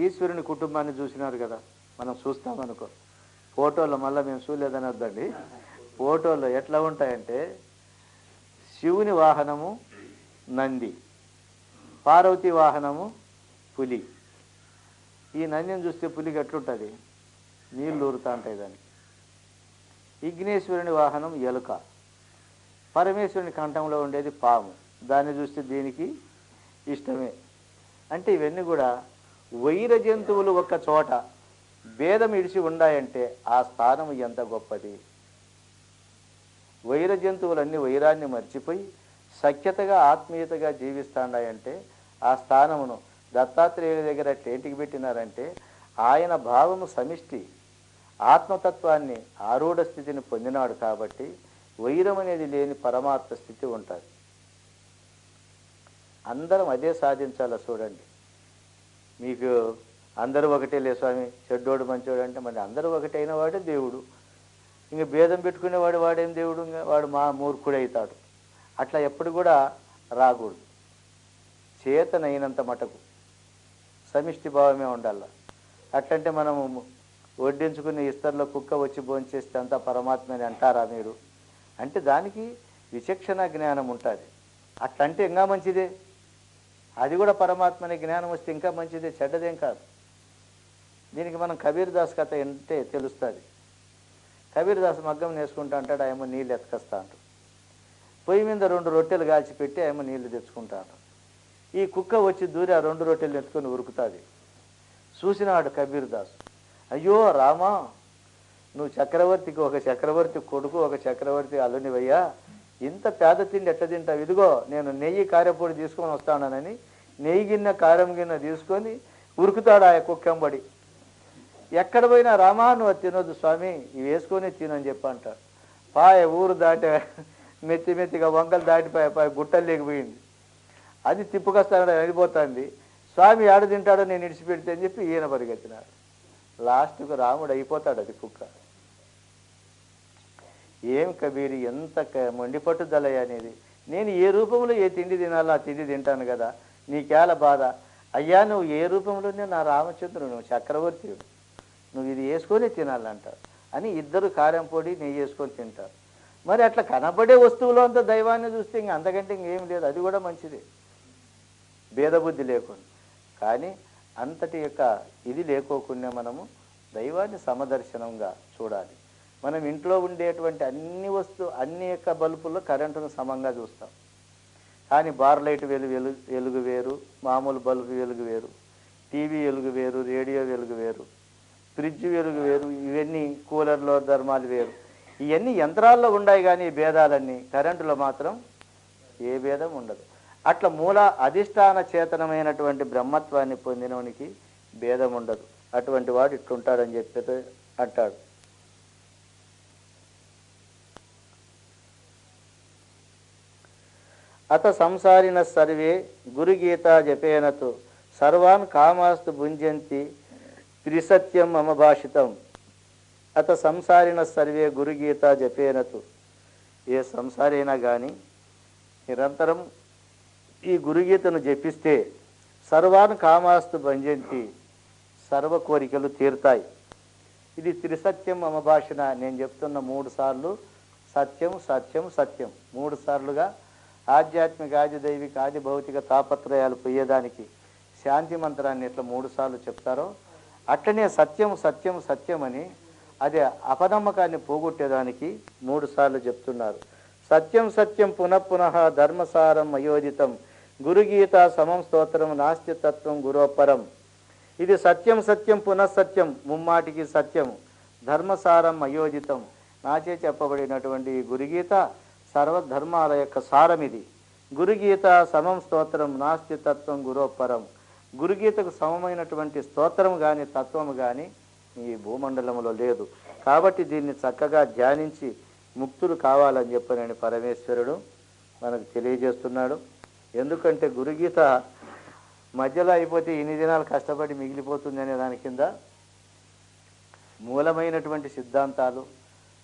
ఈశ్వరుని కుటుంబాన్ని చూసినారు కదా, మనం చూస్తామనుకో ఫోటోలో, మళ్ళీ మేము చూడలేదని వద్దండి, ఫోటోలో ఎట్లా ఉంటాయంటే శివుని వాహనము నంది, పార్వతి వాహనము పులి. ఈ నందిని చూస్తే పులికి ఎట్లుంటుంది, నీళ్ళు ఊరుతూ ఉంటాయి దానికి. విఘ్నేశ్వరుని వాహనం ఎలుక, పరమేశ్వరుని కంఠంలో ఉండేది పాము. దాన్ని చూస్తే దీనికి ఇష్టమే. అంటే ఇవన్నీ కూడా వైర జంతువులు ఒక్క చోట భేదం ఇడిచి ఉన్నాయంటే ఆ స్థానం ఎంత గొప్పది. వైర జంతువులన్నీ వైరాన్ని మర్చిపోయి సఖ్యతగా ఆత్మీయతగా జీవిస్తాయంటే ఆ స్థానమును దత్తాత్రేయుని దగ్గర టేంటికి పెట్టినారంటే ఆయన భావము సమిష్టి ఆత్మతత్వాన్ని ఆరూఢ స్థితిని పొందినాడు కాబట్టి వైరం అనేది లేని పరమాత్మ స్థితి ఉంటుంది. అందరం అదే సాధించాలా. చూడండి, మీకు అందరూ ఒకటే లే స్వామి, చెడ్డోడు మంచోడు అంటే మరి అందరూ ఒకటైన వాడే దేవుడు. ఇంక భేదం పెట్టుకునేవాడు వాడేం దేవుడు, ఇంకా వాడు మా మూర్ఖుడు అవుతాడు. అట్లా ఎప్పుడు కూడా రాకూడదు. చేతనైనంత మటుకు సమిష్టి భావమే ఉండాల. అట్లంటే మనము వడ్డించుకుని ఇస్తర్లో కుక్క వచ్చి భోంచేస్తే అంతా పరమాత్మని అంటారా మీరు? అంటే దానికి విచక్షణ జ్ఞానం ఉంటుంది. అట్లంటే ఇంకా మంచిదే. అది కూడా పరమాత్మని జ్ఞానం వస్తే ఇంకా మంచిదే, చెడ్డదేం కాదు. దీనికి మనం కబీర్ దాస్ కథ అంటే తెలుస్తుంది. కబీర్ దాస్ మగ్గం నేసుకుంటా అంటాడు, ఆయమ్మ నీళ్ళు ఎత్తుకొస్తా అంటాడు. పొయ్యి మీద 2 రొట్టెలు కాల్చి పెట్టి ఆయమ్మ నీళ్లు తెచ్చుకుంటా అంటాడు. ఈ కుక్క వచ్చి దూరి ఆ 2 రొట్టెలు ఎత్తుకొని ఉరుకుతుంది. చూసినాడు కబీర్ దాస్, అయ్యో రామా, నువ్వు చక్రవర్తికి ఒక చక్రవర్తి కొడుకు, ఒక చక్రవర్తి అల్లునివయ్యా, ఇంత పేద తిండి ఎట్లా తింటావు? ఇదిగో నేను నెయ్యి కారపొడి తీసుకొని వస్తానని నెయ్యి గిన్నె కారం గిన్నె తీసుకొని ఉరుకుతాడు ఆ కుక్కంబడి. ఎక్కడ పోయినా రామా నువ్వు తినొద్దు స్వామి, ఇవి వేసుకొని తినని చెప్పి అంటాడు. పాయ ఊరు దాటి మెత్తిగా వంకలు దాటిపోయి గుట్టలు లేకపోయింది. అది తిప్పుకొస్తాడు, వెళ్ళిపోతుంది. స్వామి ఆడ తింటాడో నేను ఇడిచిపెడితే అని చెప్పి ఈయన పరిగెత్తినాడు. లాస్ట్కు రాముడు అయిపోతాడు అది కుక్క. ఏం కబీరి, ఎంత మొండి పట్టుదలయ్య అనేది. నేను ఏ రూపంలో ఏ తిండి తినాలో ఆ తిండి తింటాను కదా, నీకేళ బాధ అయ్యా, నువ్వు ఏ రూపంలోనే నా రామచంద్రుడు, నువ్వు చక్రవర్తి, నువ్వు ఇది వేసుకొని తినాలంటారు అని ఇద్దరు కారం పొడి నెయ్యి వేసుకొని తింటారు. మరి అట్లా కనబడే వస్తువులో అంతా దైవాన్ని చూస్తే ఇంక అంతకంటే ఇంకేం లేదు. అది కూడా మంచిదే, భేదబుద్ధి లేకుండా. కానీ అంతటి యొక్క ఇది లేకోకుండా మనము దైవాన్ని సమదర్శనంగా చూడాలి. మనం ఇంట్లో ఉండేటువంటి అన్ని యొక్క బల్బుల్లో కరెంటును సమంగా చూస్తాం. కానీ బార్ లైట్ వెలుగు వేరు, మామూలు బల్బు వెలుగు వేరు, టీవీ వెలుగు వేరు, రేడియో వెలుగు వేరు, ఫ్రిడ్జ్ వెలుగు వేరు, ఇవన్నీ కూలర్లో ధర్మాలు వేరు. ఇవన్నీ యంత్రాల్లో ఉన్నాయి కానీ ఈ భేదాలన్నీ కరెంటులో మాత్రం ఏ భేదం ఉండదు. అట్లా మూల అధిష్టాన చేతనమైనటువంటి బ్రహ్మత్వాన్ని పొందినవానికి భేదం ఉండదు. అటువంటి వాడు ఇట్లుంటాడని చెప్పి అంటాడు. అత సంసారిన సర్వే గురుగీత జపేనతు సర్వాన్ కామాస్తు భుంజంతి త్రిసత్యం మమ భాషితం. అత సంసారిన సర్వే గురుగీత జపేనతు. ఏ సంసారి అయినా కానీ నిరంతరం ఈ గురుగీతను జపిస్తే సర్వాన్ కామాస్తు భంజంతి, సర్వ కోరికలు తీరుతాయి. ఇది త్రిసత్యం మమ భాషన. నేను చెప్తున్న 3 సార్లు సత్యం సత్యం సత్యం, 3 సార్లుగా ఆధ్యాత్మిక ఆది దైవిక ఆది భౌతిక తాపత్రయాలు పోయేదానికి శాంతి మంత్రాన్ని ఎట్లా 3 సార్లు చెప్తారో అట్లనే సత్యం సత్యం సత్యం అని అదే అపనమ్మకాన్ని పోగొట్టేదానికి 3 సార్లు చెప్తున్నారు. సత్యం సత్యం పునఃపునః ధర్మసారం అయోజితం గురుగీత సమం స్తోత్రం నాస్తి తత్వం గురోపరం. ఇది సత్యం సత్యం పునఃసత్యం, ముమ్మాటికి సత్యం, ధర్మసారం అయోజితం. నాచే చెప్పబడినటువంటి గురుగీత సర్వధర్మాల యొక్క సారం. ఇది గురుగీత సమం స్తోత్రం నాస్తి తత్వం గురోపరం. గురుగీతకు సమమైనటువంటి స్తోత్రం కానీ తత్వం కానీ ఈ భూమండలంలో లేదు. కాబట్టి దీన్ని చక్కగా ధ్యానించి ముక్తులు కావాలని చెప్పనని పరమేశ్వరుడు మనకు తెలియజేస్తున్నాడు. ఎందుకంటే గురుగీత మధ్యలో అయిపోతే ఇన్ని దినాలు కష్టపడి మిగిలిపోతుంది అనే దాని కింద మూలమైనటువంటి సిద్ధాంతాలు,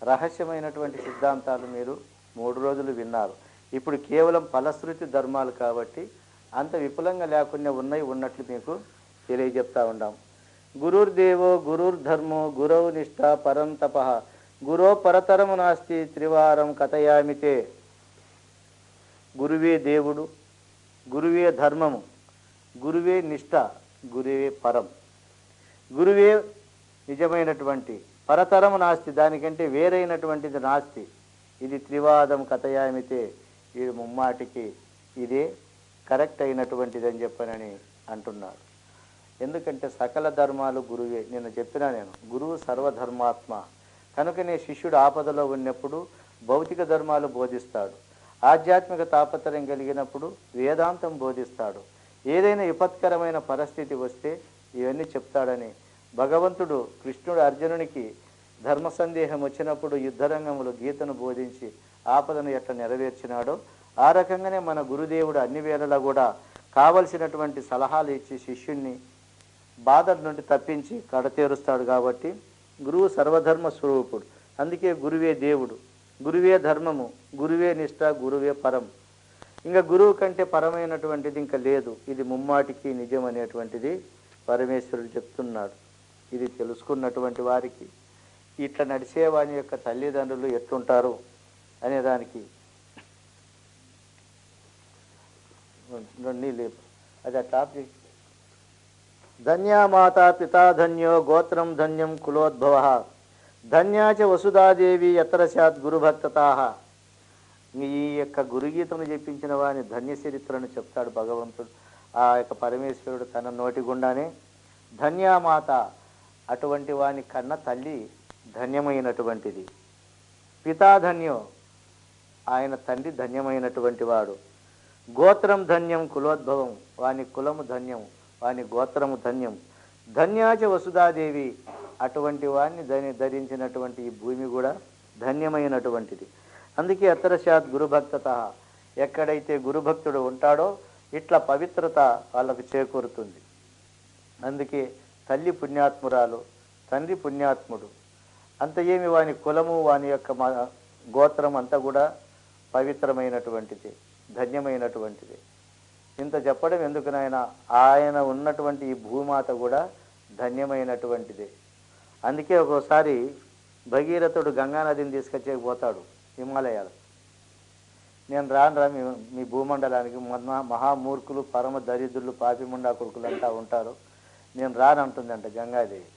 రహస్యమైనటువంటి సిద్ధాంతాలు మీరు 3 రోజులు విన్నారు. ఇప్పుడు కేవలం ఫలశ్రుతి ధర్మాలు కాబట్టి అంత విపులంగా లేకుండా ఉన్నట్లు మీకు తెలియజెప్తా ఉన్నాం. గురుర్దేవో గురుర్ధర్మో గురవు నిష్ఠ పరం తప గురో పరతరము నాస్తి త్రివారం కథయామితే. గురువే దేవుడు, గురువే ధర్మము, గురువే నిష్ఠ, గురువే పరం. గురువే నిజమైనటువంటి, పరతరము నాస్తి, దానికంటే వేరైనటువంటిది నాస్తి. ఇది త్రివాదం కథయామితే, ఇది ముమ్మాటికి ఇదే కరెక్ట్ అయినటువంటిది అని చెప్పనని అంటున్నారు. ఎందుకంటే సకల ధర్మాలు గురువే. నిన్న చెప్పినా నేను, గురువు సర్వధర్మాత్మ. కనుకనే శిష్యుడు ఆపదలో ఉన్నప్పుడు భౌతిక ధర్మాలు బోధిస్తాడు, ఆధ్యాత్మిక తాపత్రయం కలిగినప్పుడు వేదాంతం బోధిస్తాడు. ఏదైనా విపత్కరమైన పరిస్థితి వస్తే ఇవన్నీ చెప్తాడని భగవంతుడు కృష్ణుడు అర్జునునికి ధర్మ సందేహం వచ్చినప్పుడు యుద్ధరంగంలో గీతను బోధించి ఆపదను ఎట్లా నెరవేర్చినాడో ఆ రకంగానే మన గురుదేవుడు అన్ని వేళలా కూడా కావలసినటువంటి సలహాలు ఇచ్చి శిష్యుణ్ణి బాధల నుండి తప్పించి కడతేరుస్తాడు. కాబట్టి గురువు సర్వధర్మ స్వరూపుడు. అందుకే గురువే దేవుడు, గురువే ధర్మము, గురువే నిష్ఠ, గురువే పరం. ఇంకా గురువు కంటే పరమైనటువంటిది ఇంకా లేదు. ఇది ముమ్మాటికి నిజం అనేటువంటిది పరమేశ్వరుడు చెప్తున్నాడు. ఇది తెలుసుకున్నటువంటి వారికి ఇట్లా నడిచేవాని యొక్క తల్లిదండ్రులు ఎట్లుంటారు అనేదానికి లేవు. అది ఆ టాపిక్. ధన్యామాతా పితా ధన్యో గోత్రం ధన్యం కులోద్భవ ధన్యాచ వసుధాదేవి ఎత్ర స్యాత్ గురుభక్తతా. ఈ యొక్క గురుగీతను చెప్పించిన వాని ధన్య చరిత్రను చెప్తాడు భగవంతుడు. ఆ యొక్క పరమేశ్వరుడు తన నోటి గుండానే ధన్యామాత, అటువంటి వాని కన్న తల్లి ధన్యమైనటువంటిది. పితాధన్యో, ఆయన తండ్రి ధన్యమైనటువంటి వాడు. గోత్రం ధన్యం కులోద్భవం, వాని కులము ధన్యం, వాని గోత్రము ధన్యం. ధన్యాచ వసుధాదేవి, అటువంటి వాణ్ణి ధరించినటువంటి ఈ భూమి కూడా ధన్యమైనటువంటిది. అందుకే అత్తరశాత్ గురుభక్తత, ఎక్కడైతే గురుభక్తుడు ఉంటాడో ఇట్లా పవిత్రత వాళ్ళకు చేకూరుతుంది. అందుకే తల్లి పుణ్యాత్మురాలు, తండ్రి పుణ్యాత్ముడు. అంత ఏమి వాని కులము, వాని యొక్క గోత్రం అంతా కూడా పవిత్రమైనటువంటిది, ధన్యమైనటువంటిది. ఇంత చెప్పడం ఎందుకు నాయన, ఆయన ఉన్నటువంటి ఈ భూమాత కూడా ధన్యమైనటువంటిది. అందుకే ఒక్కోసారి భగీరథుడు గంగానదిని తీసుకొచ్చేకపోతాడు హిమాలయాలు. నేను రానురా మీ భూమండలానికి, మహామూర్ఖులు, పరమ దరిద్రులు, పాపిముండా కొడుకులు అంతా ఉంటారు, నేను రానంటుందంట గంగాదేవి.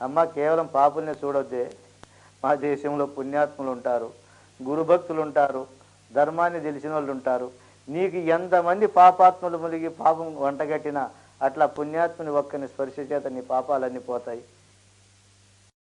అమ్మ, కేవలం పాపుల్ని చూడొద్దే, మా దేశంలో పుణ్యాత్ములు ఉంటారు, గురుభక్తులు ఉంటారు, ధర్మాన్ని తెలిసిన వాళ్ళు ఉంటారు. నీకు ఎంతమంది పాపాత్ములు ములిగి పాపం వంటగట్టినా అట్లా పుణ్యాత్ముని ఒక్కని స్పర్శ చేత నీ పాపాలన్నీ పోతాయి.